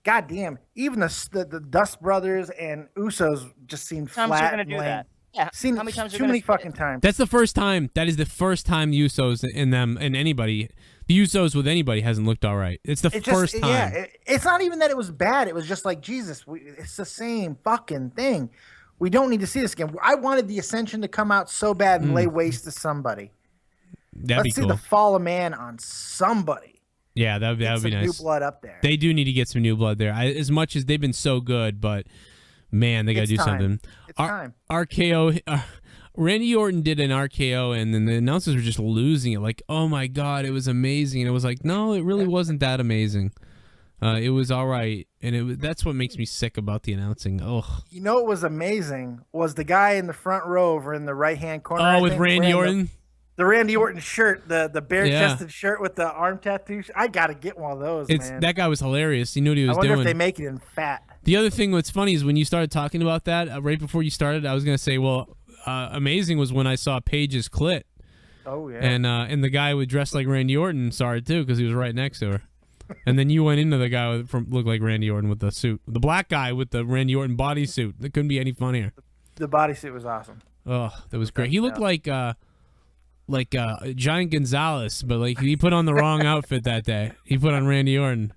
goddamn, even the Dust Brothers and Usos just seemed flat. How many times are you gonna do that? Yeah. Seen how many times too many fucking times. That's the first time. That is the first time the Usos and anybody. The Usos with anybody hasn't looked all right. It's the first time. Yeah, it's not even that it was bad. It was just like, Jesus, it's the same fucking thing. We don't need to see this again. I wanted the Ascension to come out so bad and lay waste to somebody. Let's see the Fall of Man on somebody. Yeah, that would be nice. New blood up there. They do need to get some new blood there. As much as they've been so good, but man, they got to do something. It's time. RKO. Randy Orton did an RKO, and then the announcers were just losing it. Like, oh my god, it was amazing. And it was like, no, it really wasn't that amazing. It was all right, and that's what makes me sick about the announcing. Oh, you know what was amazing was the guy in the front row over in the right hand corner. Oh, with Randy Orton. The Randy Orton shirt, the bare chested shirt with the arm tattoo. I gotta get one of those, man. That guy was hilarious. He knew what he was doing. I wonder if they make it in fat. The other thing that's funny is when you started talking about that right before you started, I was gonna say, well. Amazing was when I saw Paige's clit. Oh yeah. And the guy would dress like Randy Orton saw it too because he was right next to her. And then you went into the guy looked like Randy Orton with the suit, the black guy with the Randy Orton bodysuit. That couldn't be any funnier. The bodysuit was awesome. Oh, that was great. He looked like Giant Gonzalez, but like he put on the wrong outfit that day. He put on Randy Orton.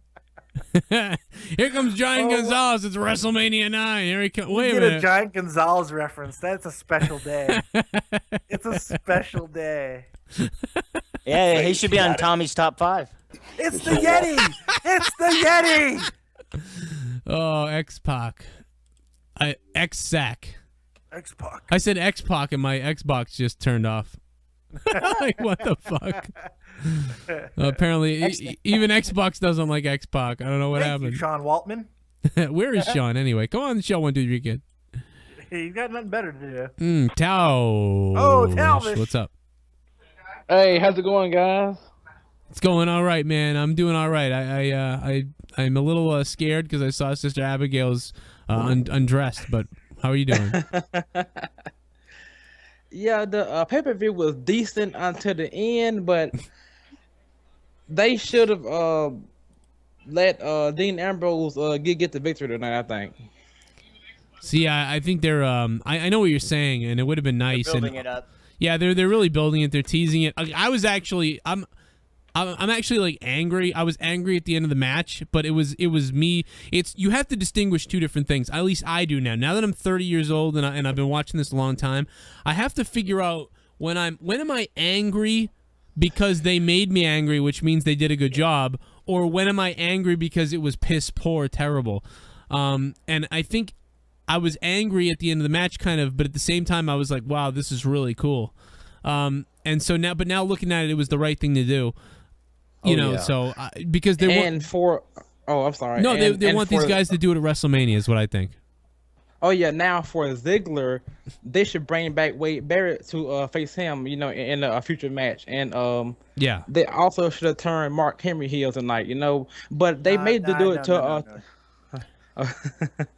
Here comes Giant Gonzalez. It's WrestleMania 9. Here he comes. Wait a minute. Get a Giant Gonzalez reference. That's a special day. It's a special day. Yeah, he should be on Tommy's top 5. It's the Yeti. It's the Yeti. Oh, X-Pac. X-Sac. X-Pac. I said X-Pac and my Xbox just turned off. Like, what the fuck? Apparently, even Xbox doesn't like X-Pac. I don't know what happened. You, Sean Waltman. Where is Sean anyway? Come on the show, 1, 2, 3, kid. He's got nothing better to do. Tao. Oh, Talvish. What's up? Hey, how's it going, guys? It's going all right, man. I'm doing all right. I'm a little scared because I saw Sister Abigail's undressed, but how are you doing? Yeah, the pay-per-view was decent until the end, but they should have let Dean Ambrose get the victory tonight, I think. See, I think they're I know what you're saying, and it would have been nice. They're building it up. Yeah, they're really building it. They're teasing it. I was actually I'm actually like angry. I was angry at the end of the match, but it was me. You have to distinguish two different things. At least I do now. Now that I'm 30 years old and I've been watching this a long time, I have to figure out when am I angry because they made me angry, which means they did a good job, or when am I angry because it was piss poor, terrible. And I think I was angry at the end of the match, kind of, but at the same time I was like, wow, this is really cool. And so now looking at it, it was the right thing to do. You know, so because they I'm sorry. No, they want these guys to do it at WrestleMania, is what I think. Oh yeah, now for Ziggler, they should bring back Wade Barrett to face him, in a future match. And Yeah. they also should have turned Mark Henry heel tonight, But they made to do it to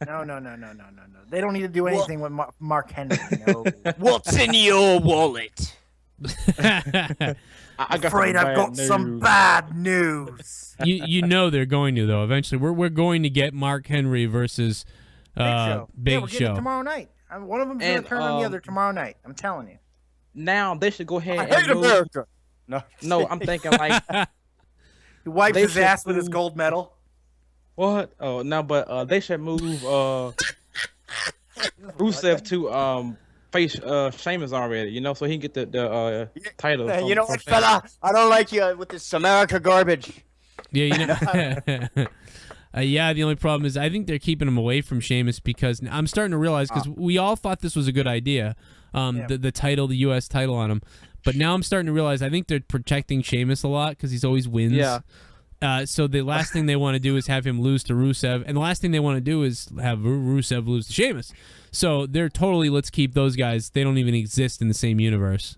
No. They don't need to do anything with Mark Henry. No. What's in your wallet? I got Afraid I've got some bad news. You know they're going to though. Eventually, we're going to get Mark Henry versus Big Show. Big we're Show getting it tomorrow night. One of them's going to turn on the other tomorrow night. I'm telling you. Now they should go ahead I and hate move. America. No, I'm thinking like He wipes They his should ass with his move- gold medal. what? Oh no, but they should move Rusev to face Sheamus already, so he can get the title. Hey, from- you know from what, Sheamus. fella? I don't like you with this America garbage. Yeah, yeah, the only problem is I think they're keeping him away from Sheamus because I'm starting to realize because we all thought this was a good idea, the title, the U.S. title on him, but now I'm starting to realize I think they're protecting Sheamus a lot because he's always wins. Yeah. So the last thing they want to do is have him lose to Rusev, and the last thing they want to do is have Rusev lose to Sheamus. So they're totally let's keep those guys. They don't even exist in the same universe.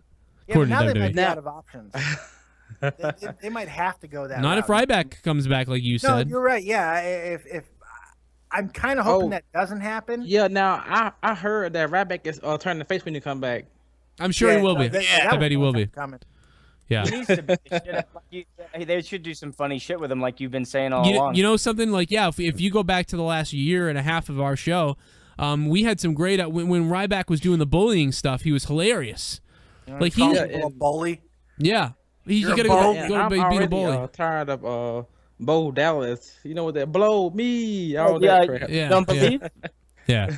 Yeah, but According now to they might WWE. be out of options. they might have to go that Not route. if Ryback comes back like you No, said. you're right. Yeah, if I'm kind of hoping that doesn't happen. Yeah, now I heard that Ryback is turning the face when you come back. I'm sure he will be. I bet he will be. Coming. Yeah. He needs to be they should do some funny shit with him, like you've been saying all along. You know something like if you go back to the last year and a half of our show, we had some great when Ryback was doing the bullying stuff. He was hilarious. Like he, a bully. Yeah, you gotta bully. go to I'm be the already bully. tired of Bo Dallas. You know what that blow me all yeah, that crap. Yeah, don't believe? Yeah,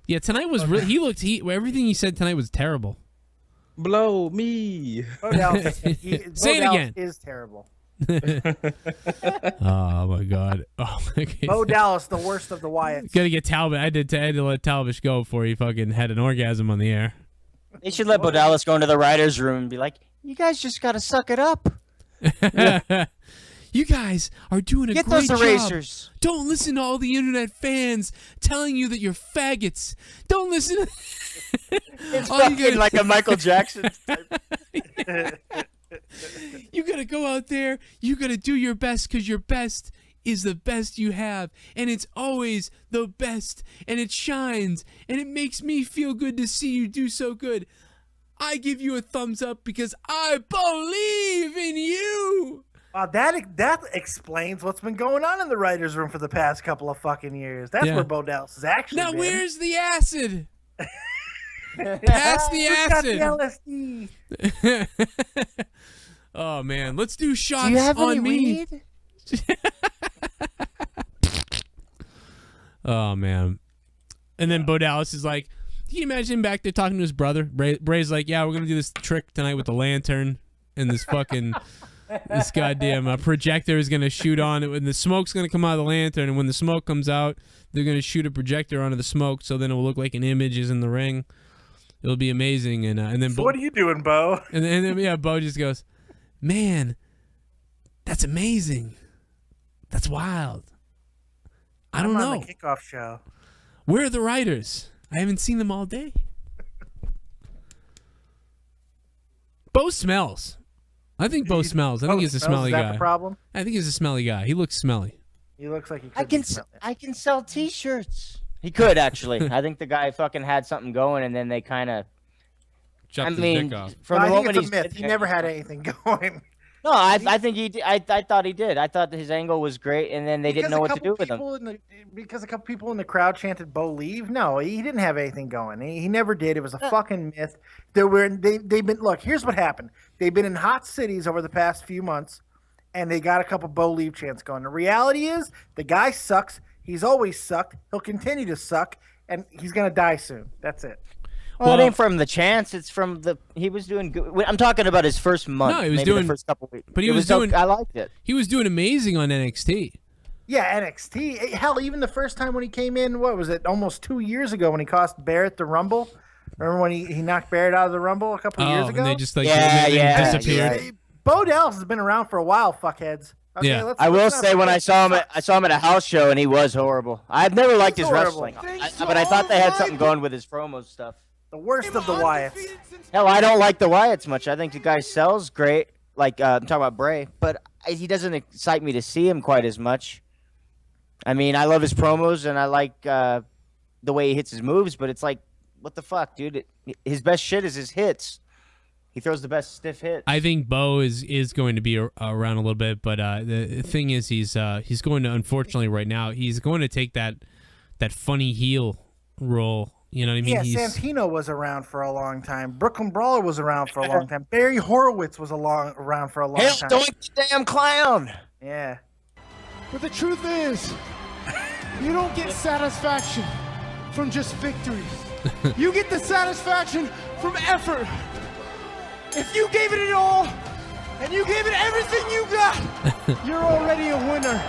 yeah. Tonight was really. Everything he said tonight was terrible. Blow me. Bo Dallas, Say it Bo Dallas again. is terrible. Oh my god. Oh my god. Bo Dallas, the worst of the Wyatts. Gotta get Talbot. I had to let Talbot go before he fucking had an orgasm on the air. They should let Bo Dallas go into the writer's room and be like, you guys just gotta suck it up. You guys are doing a Get great those job. erasers. Don't listen to all the internet fans telling you that you're faggots. Don't listen to... It's All you fucking gotta- like a Michael Jackson type. You gotta go out there. You gotta do your best because your best is the best you have. And it's always the best. And it shines. And it makes me feel good to see you do so good. I give you a thumbs up because I believe in you. That explains what's been going on in the writers' room for the past couple of fucking years. That's Yeah. where Bo Dallas is actually. Now been. where's the acid? Pass the Who's got acid. the LSD? Oh man, let's do shots Do you have on any me. weed? Oh man. And then Bo Dallas is like, can you imagine him back there talking to his brother? Bray's like, yeah, we're gonna do this trick tonight with the lantern and this fucking this goddamn projector is gonna shoot on it, and the smoke's gonna come out of the lantern, and when the smoke comes out, they're gonna shoot a projector onto the smoke, so then it will look like an image is in the ring. It'll be amazing, and then So what are you doing, Bo? and then yeah, Bo just goes, man, that's amazing. That's wild. I don't I'm know. on the kickoff show. Where are the writers? I haven't seen them all day. Bo smells. I think Bo smells. I think he's a smelly Is that guy. the problem? I think he's a smelly guy. He looks smelly. He looks like he could I can be smelly. I can sell T-shirts. He could actually. I think the guy fucking had something going, and then they kind of. Chopped I his mean, dick off. from No, the I think moment it's a he's myth. He never had anything going. No, I think he did. I thought he did. I thought that his angle was great, and then they didn't know what to do with him. Because a couple people in the crowd chanted "Bo leave." No, he didn't have anything going. He never did. It was a fucking myth. They've been look. Here's what happened. They've been in hot cities over the past few months, and they got a couple Bo leave chants going. The reality is the guy sucks. He's always sucked. He'll continue to suck, and he's gonna die soon. That's it. Well, it ain't from the chance. It's from he was doing good. I'm talking about his first month. No, he was maybe doing- the first couple weeks. but he It was doing- I liked it. He was doing amazing on NXT. Yeah, NXT. Hell, even the first time when he came in, what was it? Almost 2 years ago when he cost Barrett the Rumble. Remember when he knocked Barrett out of the Rumble a couple years ago? And they just like Yeah, they yeah, disappeared. yeah. Bo Dallas has been around for a while, fuckheads. Okay, Yeah. I will let's not say when forget- I saw him at a house show and he was horrible. I've never liked his horrible. wrestling, but I thought they had something going with his promos stuff. the worst of the Wyatts. Hell, I don't like the Wyatts much. I think the guy sells great. Like I'm talking about Bray, but he doesn't excite me to see him quite as much. I mean, I love his promos and I like the way he hits his moves, but it's like, what the fuck, dude? His best shit is his hits. He throws the best stiff hit. I think Bo is going to be around a little bit, but the thing is, he's going to, unfortunately right now, he's going to take that funny heel role. You know what I mean? Yeah, Santino was around for a long time. Brooklyn Brawler was around for a long time. Barry Horowitz was around for a long Hell, time. don't damn clown. Yeah. But the truth is, you don't get satisfaction from just victories. You get the satisfaction from effort. If you gave it all, and you gave it everything you got, you're already a winner.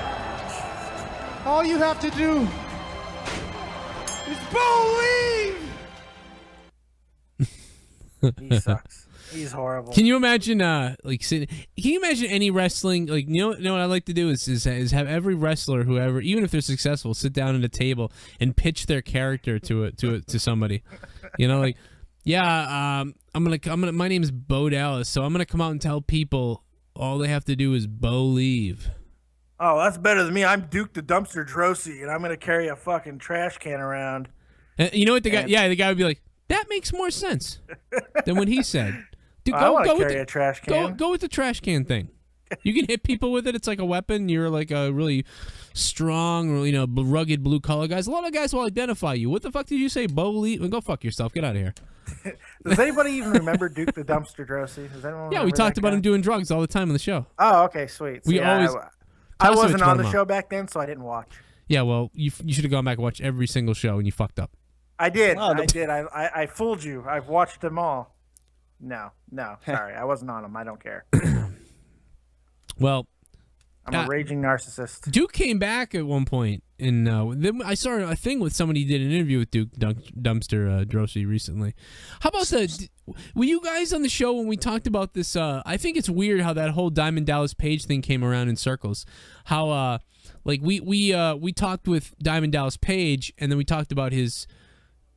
All you have to do is believe. He sucks. He's horrible. Can you imagine, can you imagine any wrestling, like, you know what I like to do is have every wrestler, whoever, even if they're successful, sit down at a table and pitch their character to somebody. You know, like, yeah, I'm gonna. My name is Bo Dallas, so I'm gonna come out and tell people all they have to do is believe. Oh, that's better than me. I'm Duke the Dumpster Drosy, and I'm gonna carry a fucking trash can around. And you know what the guy would be like, that makes more sense than what he said. Dude, I want to with carry a trash can. Go with the trash can thing. You can hit people with it. It's like a weapon. You're like a really strong, rugged blue collar guys. A lot of guys will identify you. What the fuck did you say, Bo Lee? Go fuck yourself. Get out of here. Does anybody even remember Duke the Dumpster Drosy? Does anyone? Yeah, we remember talked that about guy? him doing drugs all the time on the show. Oh, okay, sweet. We always. I Tasevich wasn't brought on him the up. show back then, so I didn't watch. Yeah, well, you should have gone back and watched every single show, and you fucked up. I did. Oh, I did. I fooled you. I've watched them all. No, sorry, I wasn't on them. I don't care. Well, I'm a raging narcissist. Duke came back at one point, and then I saw a thing with somebody did an interview with Duke Dumpster Drosy recently. How about were you guys on the show when we talked about this? I think it's weird how that whole Diamond Dallas Page thing came around in circles. How we talked with Diamond Dallas Page, and then we talked about his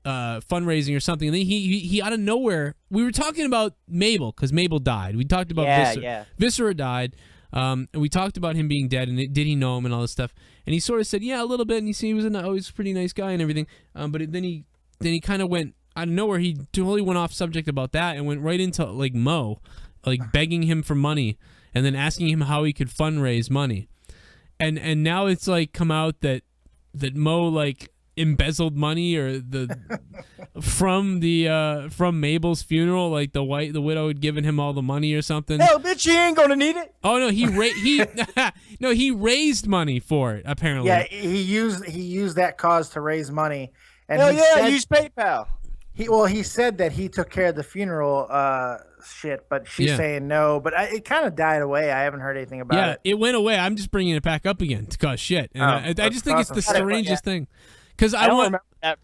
fundraising or something, and then he out of nowhere, we were talking about Mabel because Mabel died. We talked about Viscera died. And we talked about him being dead, and did he know him and all this stuff. And he sort of said, yeah, a little bit. And he was always a pretty nice guy and everything. But then he kind of went out of nowhere. He totally went off subject about that and went right into like Mo, like begging him for money, and then asking him how he could fundraise money. And now it's like come out that Mo like embezzled money or from Mabel's funeral, like the widow had given him all the money or something. Hell, bitch, he ain't gonna need it. Oh no, he raised money for it apparently. Yeah, he used that cause to raise money. And Hell he yeah, said, use PayPal. He said that he took care of the funeral shit, but she's saying no. But it kind of died away. I haven't heard anything about it. Yeah, it went away. I'm just bringing it back up again to cause shit. And I just think it's the strangest thing. Because I don't remember that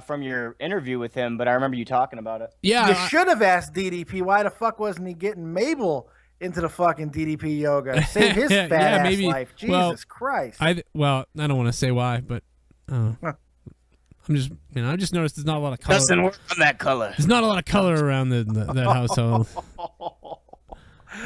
from your interview with him, but I remember you talking about it. Yeah, you should have asked DDP why the fuck wasn't he getting Mabel into the fucking DDP yoga? Save his fat ass life. Jesus Christ. I don't want to say why, but I just noticed there's not a lot of color. Doesn't work on that color. There's not a lot of color around that household.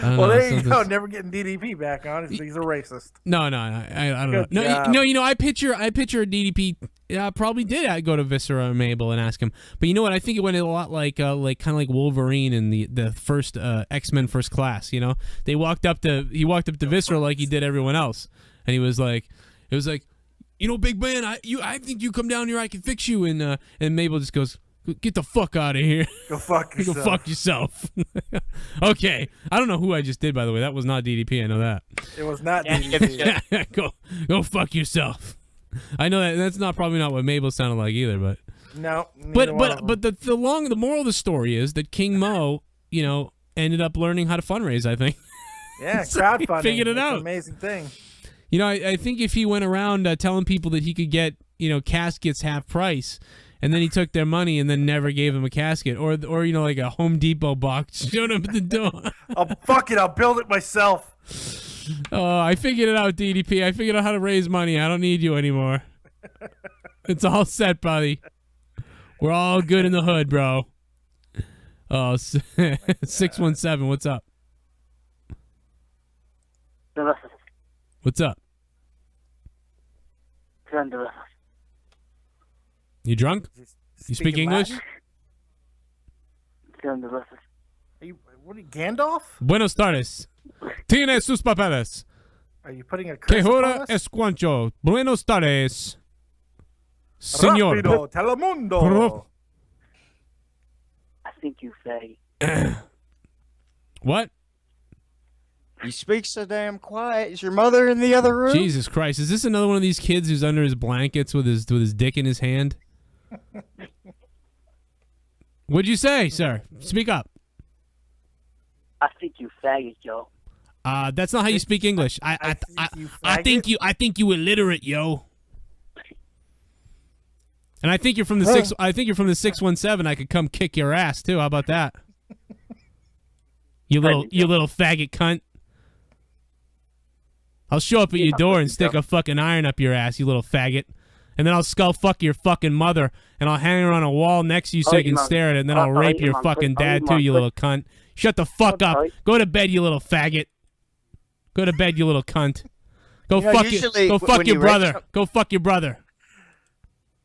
Well, there you go. Never getting DDP back on. He's a racist. No, I don't know. I picture a DDP. Yeah, probably did go to Viscera or Mabel and ask him. But you know what? I think it went a lot like kind of like Wolverine in the first X-Men First Class. You know, he walked up to Viscera like he did everyone else, and it was like, big man, I think you come down here, I can fix you. And Mabel just goes, get the fuck out of here. Go fuck yourself. Go fuck yourself. Okay. I don't know who I just did, by the way. That was not DDP. I know that. It was not DDP. Go fuck yourself. I know that's probably not what Mabel sounded like either, but no. But the moral of the story is that King Mo, ended up learning how to fundraise, I think. Yeah, crowdfunding. Figured it out. An amazing thing. I think if he went around telling people that he could get, caskets half price, and then he took their money and then never gave them a casket, or like a Home Depot box, showed up at the door. I'll build it myself. Oh, I figured it out, DDP. I figured out how to raise money. I don't need you anymore. It's all set, buddy. We're all good in the hood, bro. Oh, 617, what's up? What's up? You drunk? You speak English? Are you, what are you, Gandalf? Buenos tardes. Tiene sus papeles. Are you putting a curse Que upon hora us? es cuanto? Buenos tardes. Señor. Rápido, Telemundo. I think you faggot. What? He speaks so damn quiet. Is your mother in the other room? Jesus Christ. Is this another one of these kids who's under his blankets with his dick in his hand? What'd you say, sir? Speak up. I think you faggot, yo. That's not how you speak English. I think you illiterate, yo. And I think you're from the 617. I could come kick your ass too. How about that? You little faggot cunt. I'll show up at your door and stick a fucking iron up your ass, you little faggot. And then I'll skull fuck your fucking mother, and I'll hang her on a wall next to you so you can stare at it, and then I'll rape your fucking dad too, you little cunt. Shut the fuck up. Go to bed, you little faggot. Go to bed, you little cunt. Go fuck your brother. Go fuck your brother.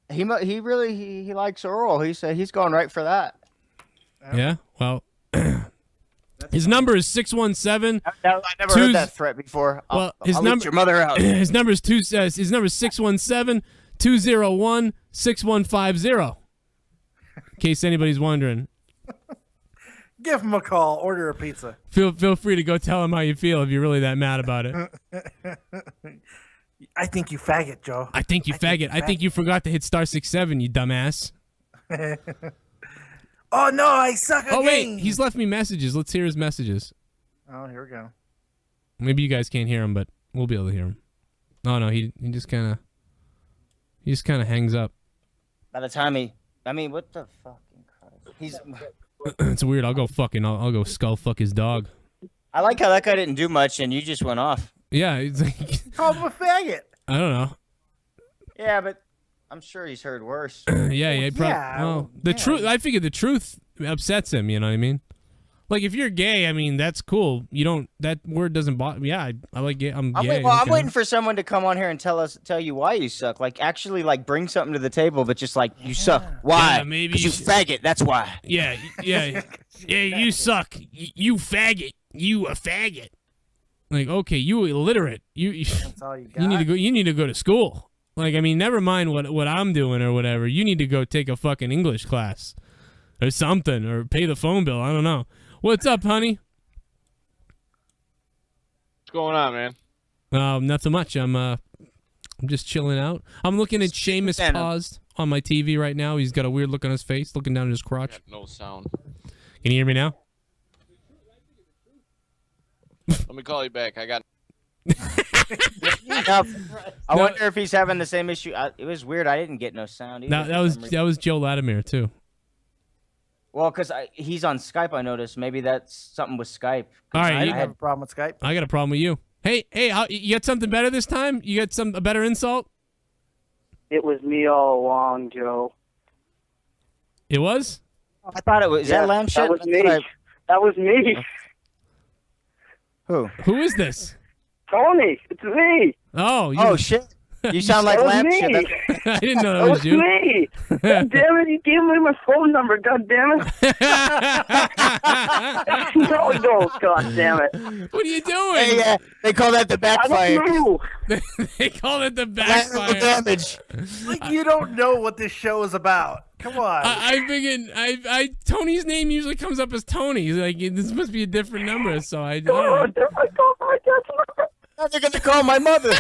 He really likes Earl. He said he's going right for that. Yeah. Well, his number is 617. I never heard that threat before. Well, I'll let your mother out. His number is 617-201-6150. In case anybody's wondering. Give him a call. Order a pizza. Feel free to go tell him how you feel if you're really that mad about it. I think you faggot, Joe. I think you faggot. I think you forgot to hit *67, you dumbass. Oh no, I suck again. Oh wait, he's left me messages. Let's hear his messages. Oh, here we go. Maybe you guys can't hear him, but we'll be able to hear him. Oh no, he just kind of hangs up. By the time what the fucking Christ? He's. It's weird. I'll go skull fuck his dog. I like how that guy didn't do much and you just went off. Yeah, it's like, call him a faggot. I don't know. Yeah, but I'm sure he's heard worse. Yeah. Well, the truth. I figure the truth upsets him. You know what I mean? Like if you're gay, I mean that's cool. You don't. That word doesn't bother. Yeah, I like gay. I'm gay. I'm waiting for someone to come on here and tell you why you suck. Like actually, like bring something to the table, but just like you suck. Why? Yeah, maybe you faggot. That's why. Yeah. You suck. You faggot. You a faggot. Like okay, you illiterate. That's all you got. You need to go to school. Like I mean, never mind what I'm doing or whatever. You need to go take a fucking English class or something, or pay the phone bill. I don't know. What's up, honey? What's going on, man? Nothing much. I'm just chilling out. I'm looking at Sheamus paused on my TV right now. He's got a weird look on his face, looking down at his crotch. No sound. Can you hear me now? Let me call you back. I got. I wonder if he's having the same issue. It was weird. I didn't get no sound either. No, that was Joe Latimer too. Well, because he's on Skype, I noticed. Maybe that's something with Skype. All right, I have a problem with Skype. I got a problem with you. Hey, you got something better this time? You got a better insult? It was me all along, Joe. It was? I thought it was. Is that lamb shit? That was me. That was me. Who is this? Tony. It's me. Oh, shit. You sound like lamb shit. I didn't know that was you. Me. God damn it, you gave me my phone number, god damn it. No, god damn it. What are you doing? They call that the backfire. They call it the backfire. Damage. Like you don't know what this show is about. Come on. I figured Tony's name usually comes up as Tony. Like this must be a different number, so I don't know. They're gonna call my mother.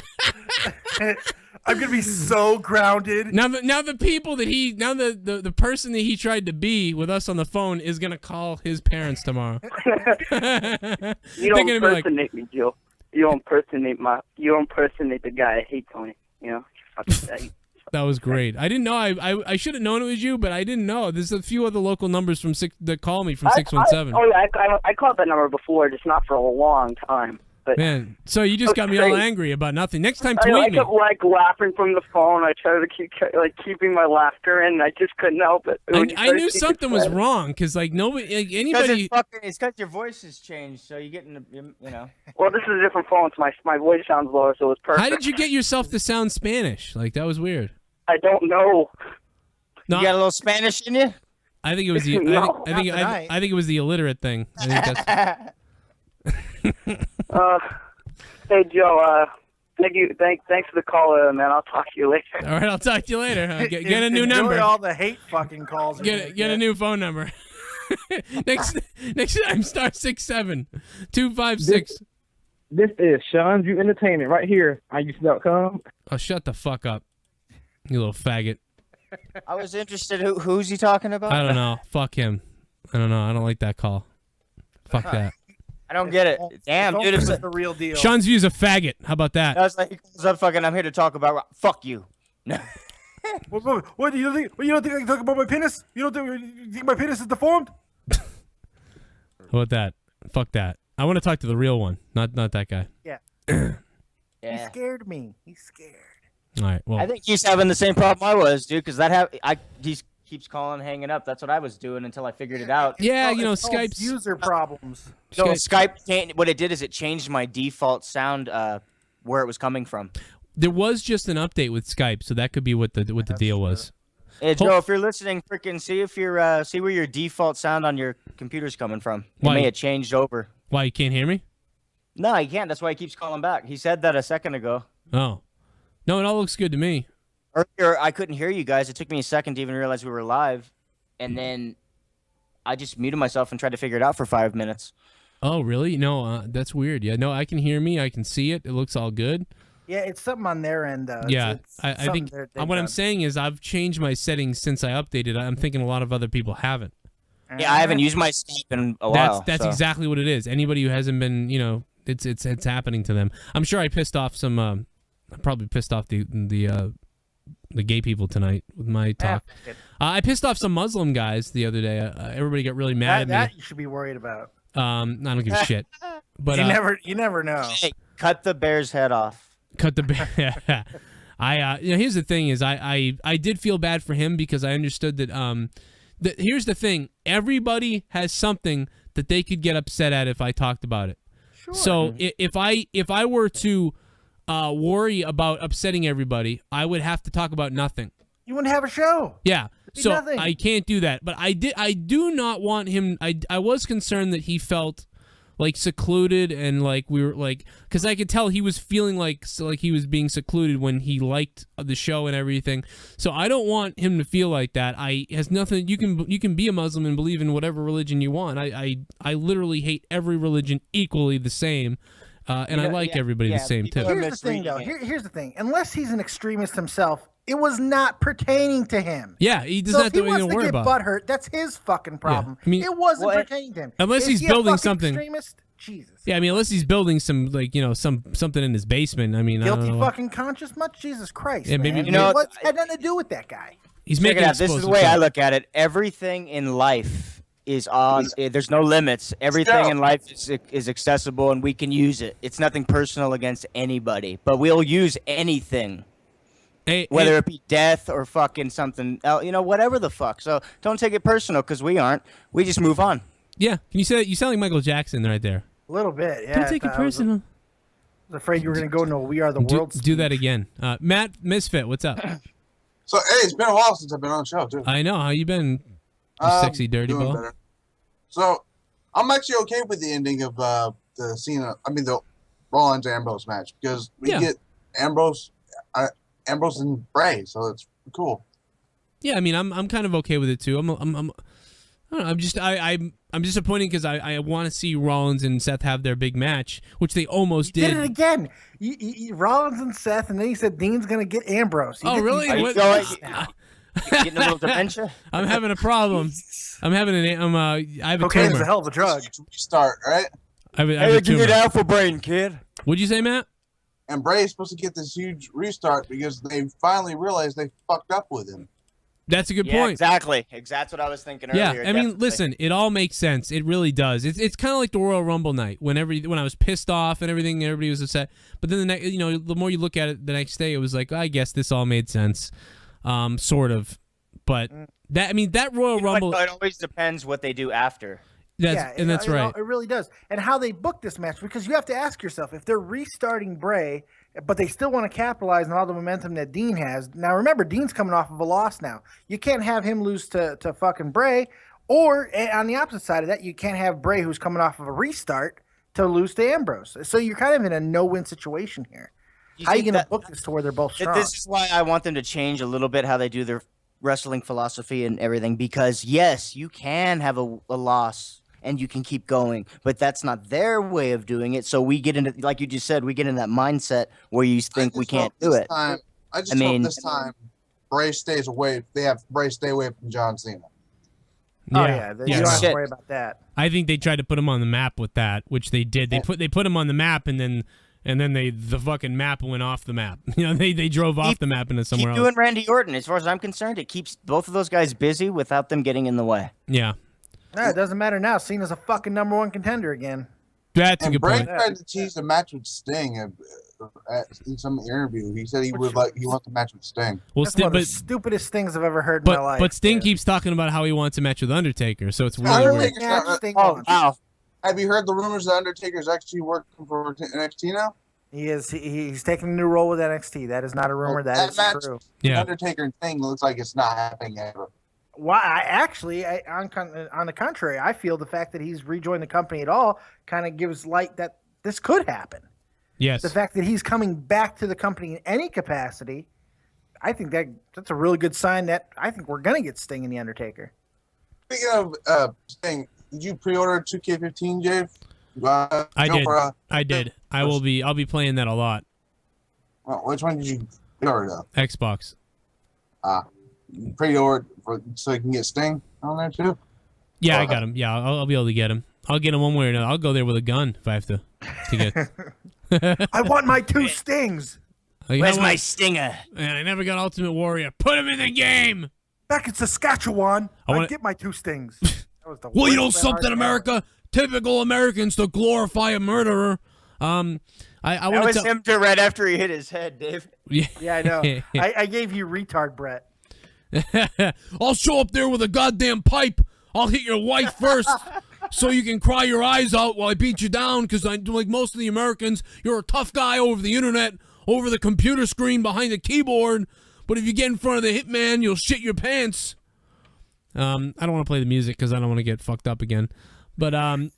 I'm gonna be so grounded. Now the people that the person that he tried to be with us on the phone is gonna call his parents tomorrow. You don't impersonate me, Joe. You don't impersonate the guy. I hate Tony. You know. That was great. I didn't know. I should have known it was you, but I didn't know. There's a few other local numbers that call me from 617. I called that number before, just not for a long time. But Man, so you just got me all angry about nothing. Next time, I tweet me. kept like laughing from the phone. I tried to keep keeping my laughter in. I just couldn't help it. I knew something was wrong because like nobody, like, anybody. It's because your voice has changed, so you get in the. Well, this is a different phone, so my voice sounds lower, so it's perfect. How did you get yourself to sound Spanish? Like that was weird. I don't know. No, you got a little Spanish in you? I think it was the. No, I think it was the illiterate thing. I think that's. Hey Joe, thank you. Thanks for the call, man. I'll talk to you later. All right, I'll talk to you later. Get a new Enjoy number. all the hate fucking calls. Get a new phone number. next time, star 67 256. This is Sean's View Entertainment right here on YouTube.com. Oh, shut the fuck up, you little faggot. I was interested. Who's he talking about? I don't know. Fuck him. I don't know. I don't like that call. Fuck that. I don't get it. Damn, dude. It's the real deal. Sean's View's a faggot. How about that? That's like, he calls up fucking, I'm here to talk about. Fuck you. What do you think? You don't think I can talk about my penis? You think my penis is deformed? How about that? Fuck that. I want to talk to the real one, not that guy. Yeah. Yeah. He scared me. He's scared. All right. Well, I think he's having the same problem I was, dude. Because he keeps calling, hanging up. That's what I was doing until I figured it out. yeah, It's Skype's user problems. No, Skype. What it did is it changed my default sound where it was coming from. There was just an update with Skype, so that could be what the deal was. Hey Joe, if you're listening, freaking see where your default sound on your computer's coming from. It may have changed over. Why, you can't hear me? No, he can't. That's why he keeps calling back. He said that a second ago. Oh, no, it all looks good to me. Earlier, I couldn't hear you guys. It took me a second to even realize we were live, and then I just muted myself and tried to figure it out for 5 minutes. Oh, really? No, that's weird. Yeah, no, I can hear me. I can see it. It looks all good. Yeah, it's something on their end. Yeah, it's I think what I'm saying is I've changed my settings since I updated. I'm thinking a lot of other people haven't. Yeah, I haven't used my Skype in a while. That's exactly what it is. Anybody who hasn't been, it's happening to them. I'm sure I pissed off some. I probably pissed off the gay people tonight with my talk. I pissed off some Muslim guys the other day. Everybody got really mad at me. That you should be worried about. I don't give a shit. But you never know. Hey, cut the bear's head off. Cut the bear. Here's the thing: is I did feel bad for him because I understood that. Here's the thing: everybody has something that they could get upset at if I talked about it. Sure. So if I were to worry about upsetting everybody, I would have to talk about nothing. You wouldn't have a show. Yeah. So nothing. I can't do that. But I do not want him. I was concerned that he felt like secluded and like we were like, because I could tell he was feeling like he was being secluded when he liked the show and everything. So I don't want him to feel like that. Has nothing. You can be a Muslim and believe in whatever religion you want. I literally hate every religion equally the same. And I like everybody the same too. Here's the thing, though. Here's the thing. Unless he's an extremist himself, it was not pertaining to him. Yeah, he does not have anything to worry about. If he wants to get butthurt, that's his fucking problem. Yeah. I mean, it wasn't pertaining to him. Unless he's building something. Extremist? Jesus. Yeah, I mean, unless he's building some something in his basement. I mean, guilty I don't know. fucking conscious much? Jesus Christ. Yeah, man. maybe It had nothing to do with that guy. He's making this is the way I look at it. Everything in life is on. There's no limits. Everything in life is accessible, and we can use it. It's nothing personal against anybody, but we'll use anything, whether it be death or fucking something else, whatever the fuck. So don't take it personal, because we aren't. We just move on. Yeah, can you say that? You sound like Michael Jackson right there. A little bit, yeah. Don't take it personal. I was afraid you were going to go into a We Are the World. Do that again. Matt Misfit, what's up? So, hey, it's been a while since I've been on the show, too. I know. How you been, you sexy dirty ball? Better. So, I'm actually okay with the ending of the Rollins Ambrose match, because we get Ambrose and Bray, so it's cool. Yeah, I mean, I'm kind of okay with it too. I don't know, I'm disappointed because I want to see Rollins and Seth have their big match, which they almost did. Did it again. Rollins and Seth, and then he said Dean's going to get Ambrose. Really? Getting a little dementia? I'm having a problem. I have a Cocaine's tumor. a hell of a drug. Restart, right? I have a tumor. Get alpha brain, kid. What'd you say, Matt? And Bray's supposed to get this huge restart because they finally realized they fucked up with him. That's a good Yeah, point. exactly. That's what I was thinking earlier. Yeah, I mean, definitely. listen, it all makes sense. It really does. It's kind of like the Royal Rumble night when I was pissed off and everything, everybody was upset. But then the more you look at it the next day, it was like, I guess this all made sense, sort of. But that Royal Rumble. It always depends what they do after. That's right. It really does. And how they book this match, because you have to ask yourself, if they're restarting Bray, but they still want to capitalize on all the momentum that Dean has. Now, remember, Dean's coming off of a loss now. You can't have him lose to fucking Bray. Or, on the opposite side of that, you can't have Bray, who's coming off of a restart, to lose to Ambrose. So you're kind of in a no-win situation here. How are you going to book this to where they're both strong? This is why I want them to change a little bit how they do their wrestling philosophy and everything. Because, yes, you can have a loss and you can keep going, but that's not their way of doing it. So we get into, like you just said, we get in that mindset where you think we can't do it. I just hope this time Bray stays away. They have Bray stay away from John Cena. You don't have to worry about that. I think they tried to put him on the map with that, which they did. They put him on the map, and then the fucking map went off the map. They drove off the map into somewhere else. Keep doing Randy Orton. As far as I'm concerned, it keeps both of those guys busy without them getting in the way. Yeah. No, it doesn't matter now. Cena's a fucking #1 contender again. That's a good Bray point. tried to tease a match with Sting in some interview. He said he wants a match with Sting. Well, That's one of the stupidest things I've ever heard in my life. But Sting keeps talking about how he wants a match with Undertaker, so it's really weird. Wow. Have you heard the rumors that Undertaker's actually working for NXT now? He is. He's taking a new role with NXT. That is not a rumor. That is match, true. Yeah. Undertaker and Sting looks like it's not happening ever. Why? On the contrary, I feel the fact that he's rejoined the company at all kind of gives light that this could happen. Yes. The fact that he's coming back to the company in any capacity, I think that's a really good sign that I think we're gonna get Sting and the Undertaker. Speaking of Sting, did you pre-order 2K15, Jave? I did. I'll be playing that a lot. Well, which one did you pre-order though? Xbox. Pre-order so you can get Sting on there too? Yeah, I got him. Yeah, I'll be able to get him. I'll get him one way or another. I'll go there with a gun if I have to get. I want my 2 Stings. Where's my stinger? Man, I never got Ultimate Warrior. Put him in the game. Back in Saskatchewan, I get my 2 Stings. That was the Well, you know worst something, America? Typical Americans to glorify a murderer. I That want was to him to right after he hit his head, Dave. Yeah, I know. I gave you retard, Brett. I'll show up there with a goddamn pipe. I'll hit your wife first so you can cry your eyes out while I beat you down because like most of the Americans, you're a tough guy over the internet, over the computer screen behind the keyboard. But if you get in front of the hitman, you'll shit your pants. I don't want to play the music because I don't want to get fucked up again. But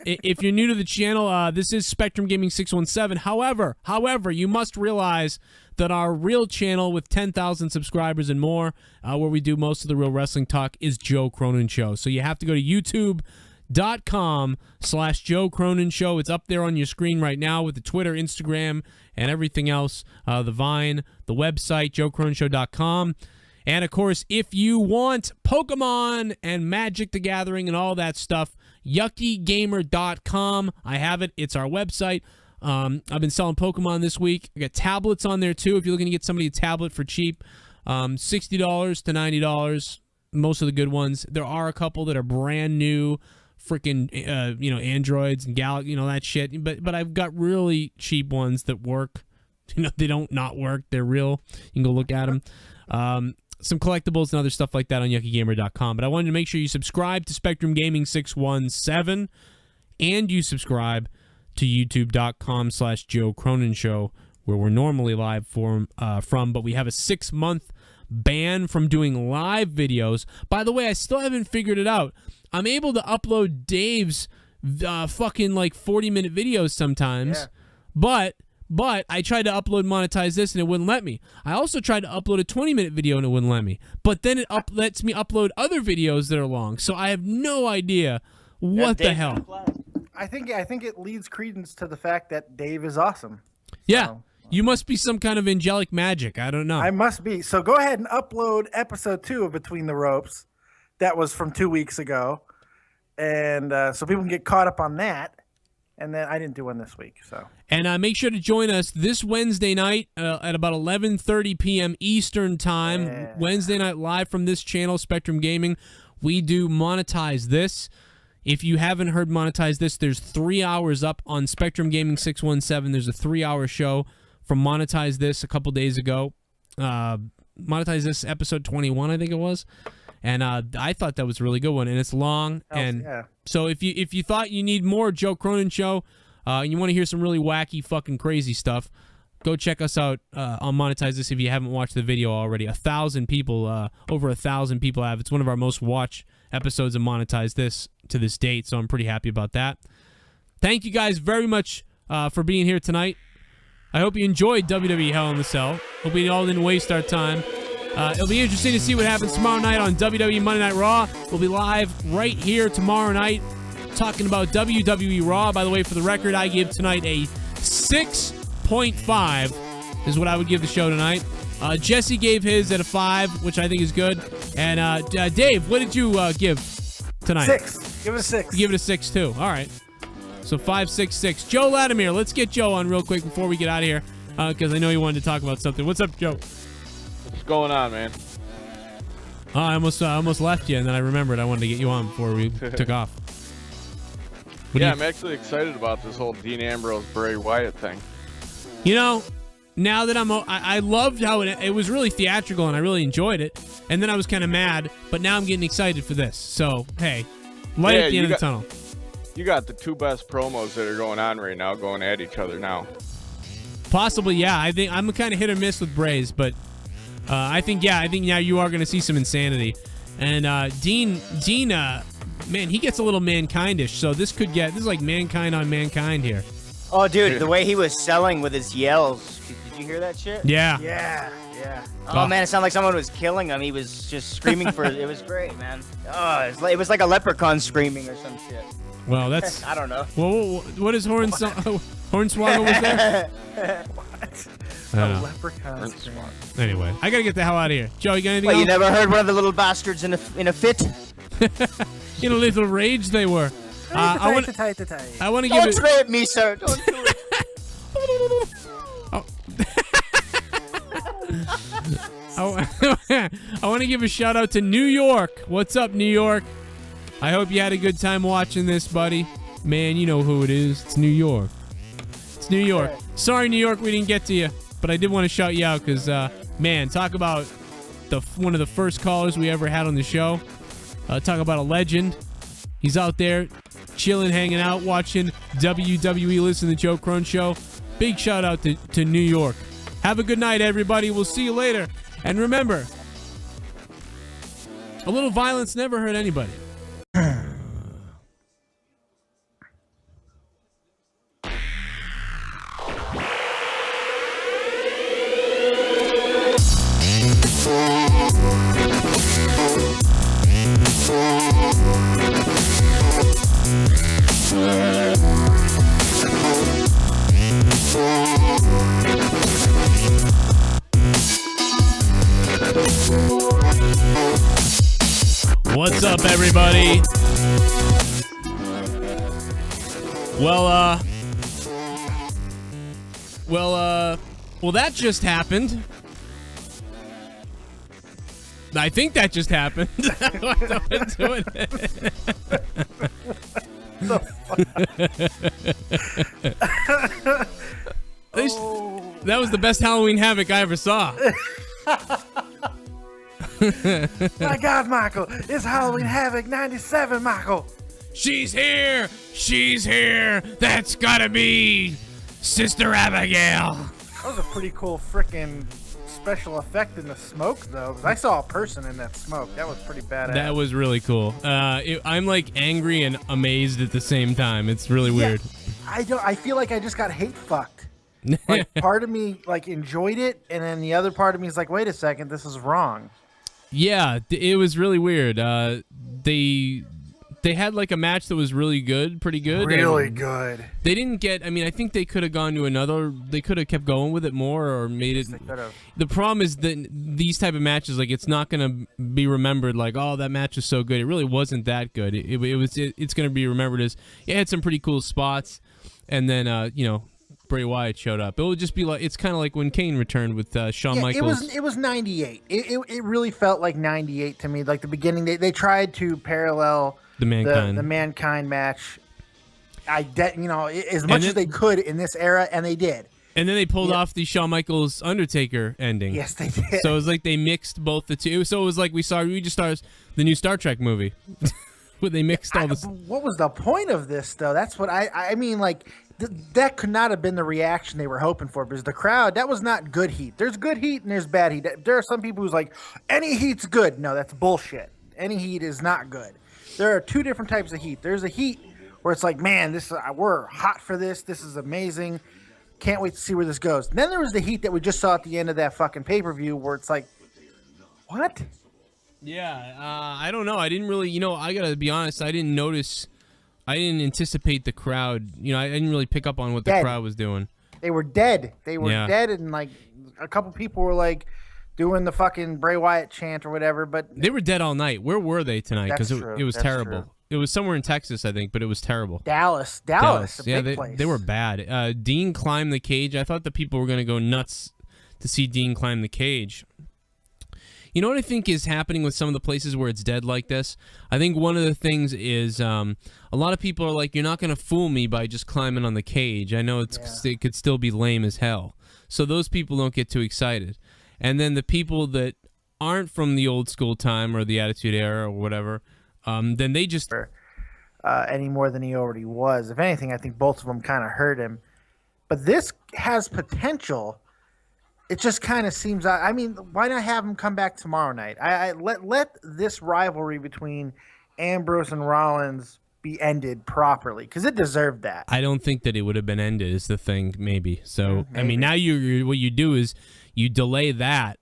if you're new to the channel, this is Spectrum Gaming 617. However, you must realize that our real channel with 10,000 subscribers and more, where we do most of the real wrestling talk, is Joe Cronin Show. So you have to go to youtube.com/Joe Cronin Show. It's up there on your screen right now with the Twitter, Instagram, and everything else. The Vine, the website, joecroninshow.com. And, of course, if you want Pokemon and Magic the Gathering and all that stuff, yuckygamer.com. I have it. It's our website. I've been selling Pokemon this week. I got tablets on there, too, if you're looking to get somebody a tablet for cheap. $60 to $90, most of the good ones. There are a couple that are brand new, freaking, Androids and that shit. But I've got really cheap ones that work. They don't not work. They're real. You can go look at them. Some collectibles and other stuff like that on yuckygamer.com. But I wanted to make sure you subscribe to Spectrum Gaming 617 and you subscribe to youtube.com/Joe Cronin Show, where we're normally live from, but we have a 6-month ban from doing live videos. By the way, I still haven't figured it out. I'm able to upload Dave's fucking like 40-minute videos sometimes, but I tried to upload and monetize this, and it wouldn't let me. I also tried to upload a 20-minute video, and it wouldn't let me. But then it lets me upload other videos that are long. So I have no idea what the hell. I think it leads credence to the fact that Dave is awesome. Yeah, you must be some kind of angelic magic. I don't know. I must be. So go ahead and upload episode 2 of Between the Ropes. That was from 2 weeks ago. And so people can get caught up on that. And then I didn't do one this week, so. And make sure to join us this Wednesday night at about 11:30 p.m. Eastern Time. Yeah. Wednesday night live from this channel, Spectrum Gaming. We do Monetize This. If you haven't heard Monetize This, there's 3 hours up on Spectrum Gaming 617. There's a 3-hour show from Monetize This a couple days ago. Monetize This episode 21, I think it was. And I thought that was a really good one, and it's long. So if you thought you need more Joe Cronin Show, and you want to hear some really wacky, fucking crazy stuff, go check us out on Monetize This if you haven't watched the video already. 1,000 people, over 1,000 people have. It's one of our most watched episodes of Monetize This to this date, so I'm pretty happy about that. Thank you guys very much for being here tonight. I hope you enjoyed WWE Hell in the Cell. Hope we all didn't waste our time. It'll be interesting to see what happens tomorrow night on WWE Monday Night Raw. We'll be live right here tomorrow night talking about WWE Raw. By the way, for the record, I give tonight a 6.5 is what I would give the show tonight. Jesse gave his at a 5, which I think is good. And Dave, what did you give tonight? 6. Give it a 6. Give it a 6 too. All right. So 5, 6, 6. Joe Latimer. Let's get Joe on real quick before we get out of here because I know you wanted to talk about something. What's up, Joe? What's going on, man? I almost left you, and then I remembered I wanted to get you on before we took off. I'm actually excited about this whole Dean Ambrose Bray Wyatt thing. You know, now that I loved how it was really theatrical, and I really enjoyed it. And then I was kind of mad, but now I'm getting excited for this. So hey, light at the end of the tunnel. You got the 2 best promos that are going on right now, going at each other now. Possibly, yeah. I think I'm kind of hit or miss with Brays, but I think now you are going to see some insanity. And Dean, man, he gets a little mankindish. So this is like mankind on mankind here. Oh, dude, the way he was selling with his yells. Did you hear that shit? Yeah. Yeah. Oh, man, it sounded like someone was killing him. He was just screaming for it. It was great, man. Oh, it was like a leprechaun screaming or some shit. Well, that's... I don't know. Well, what is Hornswoggle was there? What? A leprechaun scream. Anyway, I gotta get the hell out of here. Joe, you got anything What, else? you never heard one of the little bastards in a fit? In a little rage they were. I want to give Don't rape me, sir. Don't do it. I want to give a shout out to New York. What's up, New York? I hope you had a good time watching this, buddy. Man, you know who it is. It's New York. It's New York. Sorry, New York, we didn't get to you, but I did want to shout you out because, man, talk about one of the first callers we ever had on the show. Talk about a legend. He's out there chilling, hanging out, watching WWE, listening to the Joe Crone Show. Big shout out to New York. Have a good night, everybody. We'll see you later. And remember, a little violence never hurt anybody. What's up, everybody? Well, that just happened. I think that just happened. That was the best Halloween Havoc I ever saw. My God, Michael, it's Halloween Havoc 97, Michael. She's here. She's here. That's gotta be Sister Abigail. That was a pretty cool freaking special effect in the smoke, though. 'Cause I saw a person in that smoke. That was pretty badass. That was really cool. I'm like angry and amazed at the same time. It's really weird. I feel like I just got hate fucked. Like part of me like enjoyed it, and then the other part of me is like, wait a second, this is wrong. Yeah, it was really weird. They had like a match that was really good, pretty good. Really good. They didn't get. I mean, I think they could have gone to another. They could have kept going with it more, or made it. The problem is that these type of matches, like, it's not gonna be remembered like, oh, that match was so good. It really wasn't that good. It's gonna be remembered as it had some pretty cool spots. and then Bray Wyatt showed up. It would just be like it's kind of like when Kane returned with Shawn Michaels. It was 98. It really felt like 98 to me. Like the beginning, they tried to parallel the Mankind match. As much as they could in this era, and they did. And then they pulled off the Shawn Michaels Undertaker ending. Yes, they did. So it was like they mixed both the two. So it was like we just saw the new Star Trek movie. Where they mixed all this. What was the point of this, though? That's what I mean. Like that could not have been the reaction they were hoping for, because the crowd, that was not good heat. There's good heat and there's bad heat. There are some people who's like, any heat's good. No, that's bullshit. Any heat is not good. There are two different types of heat. There's a heat where it's like, man, we're hot for this. This is amazing. Can't wait to see where this goes. And then there was the heat that we just saw at the end of that fucking pay-per-view where it's like, what? Yeah, I don't know. I didn't really, I gotta be honest. I didn't anticipate the crowd. I didn't really pick up on what the crowd was doing. They were dead. They were dead, and like a couple people were like doing the fucking Bray Wyatt chant or whatever. But they were dead all night. Where were they tonight? Because it was terrible. True. It was somewhere in Texas, I think, but it was terrible. Dallas, a big place. They were bad. Dean climbed the cage. I thought the people were gonna go nuts to see Dean climb the cage. You know what I think is happening with some of the places where it's dead like this? I think one of the things is a lot of people are like, you're not going to fool me by just climbing on the cage. I know it could still be lame as hell. So those people don't get too excited. And then the people that aren't from the old school time or the Attitude Era or whatever, then they just... any more than he already was. If anything, I think both of them kind of hurt him. But this has potential. It just kind of seems. I mean, why not have him come back tomorrow night? Let this rivalry between Ambrose and Rollins be ended properly, because it deserved that. I don't think that it would have been ended. Is the thing, maybe. So maybe. I mean, now what you do is you delay that,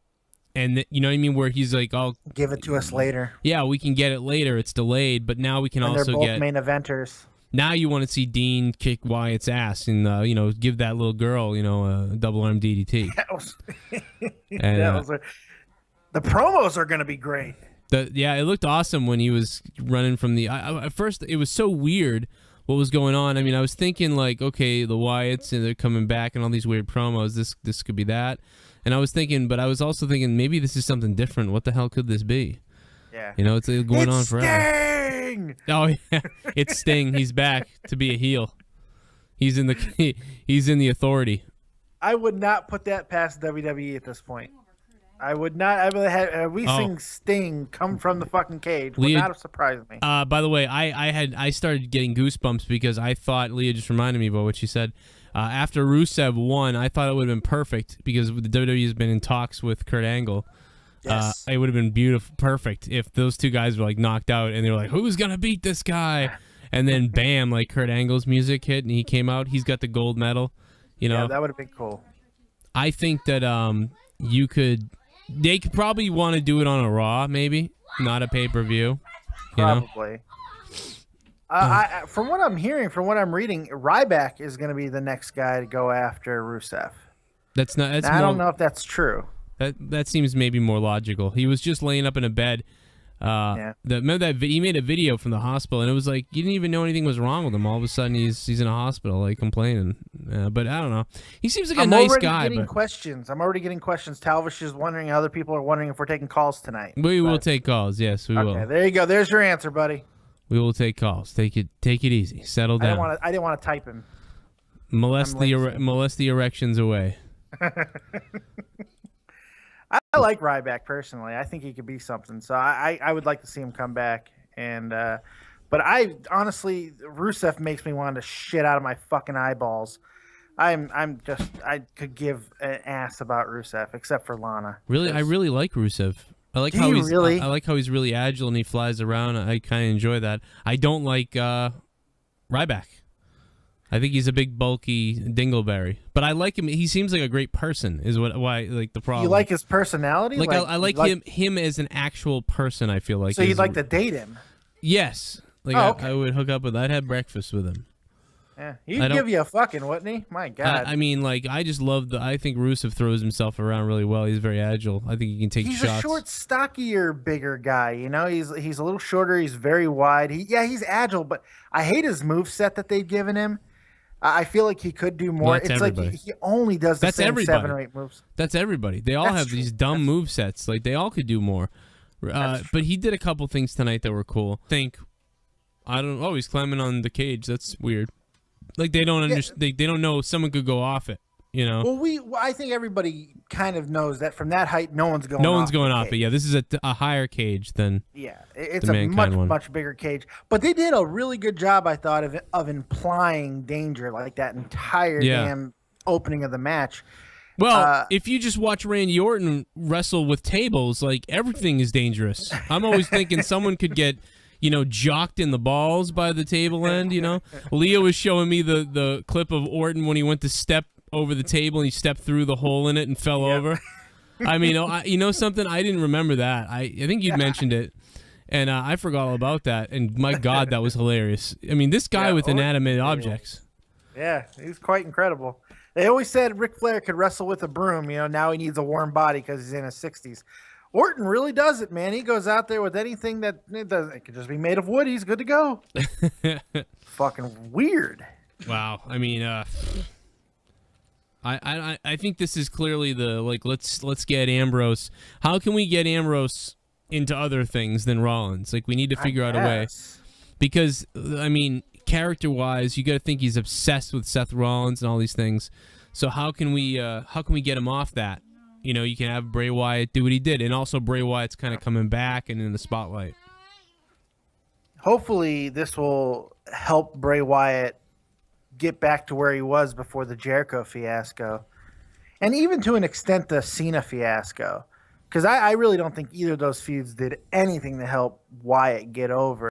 and you know what I mean, where he's like, "I'll give it to us later." Yeah, we can get it later. It's delayed, but now we can and also they're both get main eventers. Now you want to see Dean kick Wyatt's ass and give that little girl a double arm DDT. The promos are going to be great. It looked awesome when he was running from the. At first, it was so weird what was going on. I mean, I was thinking like, okay, the Wyatts and they're coming back and all these weird promos. This could be that, and I was thinking, but I was also thinking maybe this is something different. What the hell could this be? Yeah, it's going on forever. Sting! Oh yeah, it's Sting. He's back to be a heel. He's in the Authority. I would not put that past WWE at this point. I would not. I would have seen Sting come from the fucking cage. Would not have surprised me. By the way, I started getting goosebumps because I thought Leah just reminded me about what she said. After Rusev won, I thought it would have been perfect because the WWE has been in talks with Kurt Angle. Yes. It would have been beautiful, perfect if those two guys were like knocked out and they were like, "Who's gonna beat this guy?" And then bam, like Kurt Angle's music hit and he came out. He's got the gold medal. Yeah, that would have been cool. I think that they could probably want to do it on a Raw, maybe not a pay-per-view. Probably. From what I'm hearing, from what I'm reading, Ryback is going to be the next guy to go after Rusev. I don't know if that's true. That seems maybe more logical. He was just laying up in a bed. Remember that he made a video from the hospital, and it was like you didn't even know anything was wrong with him. All of a sudden, he's in a hospital, like complaining. But I don't know. He seems like a nice guy. I'm already getting questions. Talvish is wondering. Other people are wondering if we're taking calls tonight. We will take calls. Yes, we will. Okay, there you go. There's your answer, buddy. We will take calls. Take it easy. Settle down. I didn't want to type him. Molest the erections away. I like Ryback personally. I think he could be something. So I would like to see him come back. And but I honestly, Rusev makes me want to shit out of my fucking eyeballs. I could give an ass about Rusev except for Lana. Really, I really like Rusev. I like how he's really agile and he flies around. I kind of enjoy that. I don't like Ryback. I think he's a big, bulky dingleberry, but I like him. He seems like a great person. Is why like the problem. You like his personality? Like I like him as an actual person. I feel like. So you'd like to date him? Yes. Like I would hook up with. I'd have breakfast with him. Yeah, he'd give you a fucking, wouldn't he? My God. I mean, like I just love I think Rusev throws himself around really well. He's very agile. I think he can take shots. He's a short, stockier, bigger guy. He's a little shorter. He's very wide. He's agile, but I hate his moveset that they've given him. I feel like he could do more. Well, that's it's everybody. like he only does the same 7 or 8 moves. That's everybody. They all That's have true. these dumb move sets. Like they all could do more. But he did a couple things tonight that were cool. Oh, he's climbing on the cage. That's weird. Like they don't understand. They don't know someone could go off it. You know. Well, I think everybody kind of knows that from that height, no one's going. No one's off going the off cage. it. Yeah, this is a higher cage than. Yeah, it's the a Mankind one. much bigger cage. But they did a really good job, I thought, of implying danger like that entire damn opening of the match. Well, if you just watch Randy Orton wrestle with tables, like everything is dangerous. I'm always thinking someone could get, jocked in the balls by the table end. Leo was showing me the clip of Orton when he went to step over the table and he stepped through the hole in it and fell over. I mean, something, I didn't remember that. I think you'd mentioned it, and I forgot all about that. And my God, that was hilarious. I mean, this guy with inanimate objects. Yeah, he's quite incredible. They always said Ric Flair could wrestle with a broom. Now he needs a warm body because he's in his 60s. Orton really does it, man. He goes out there with anything that it could just be made of wood. He's good to go. Fucking weird. Wow. I mean, I think this is clearly the let's get Ambrose. How can we get Ambrose into other things than Rollins? Like we need to figure out a way, because I mean, character-wise, you got to think he's obsessed with Seth Rollins and all these things. So how can we get him off that? You can have Bray Wyatt do what he did, and also Bray Wyatt's kind of coming back and in the spotlight. Hopefully, this will help Bray Wyatt get back to where he was before the Jericho fiasco, and even to an extent the Cena fiasco, because I really don't think either of those feuds did anything to help Wyatt get over.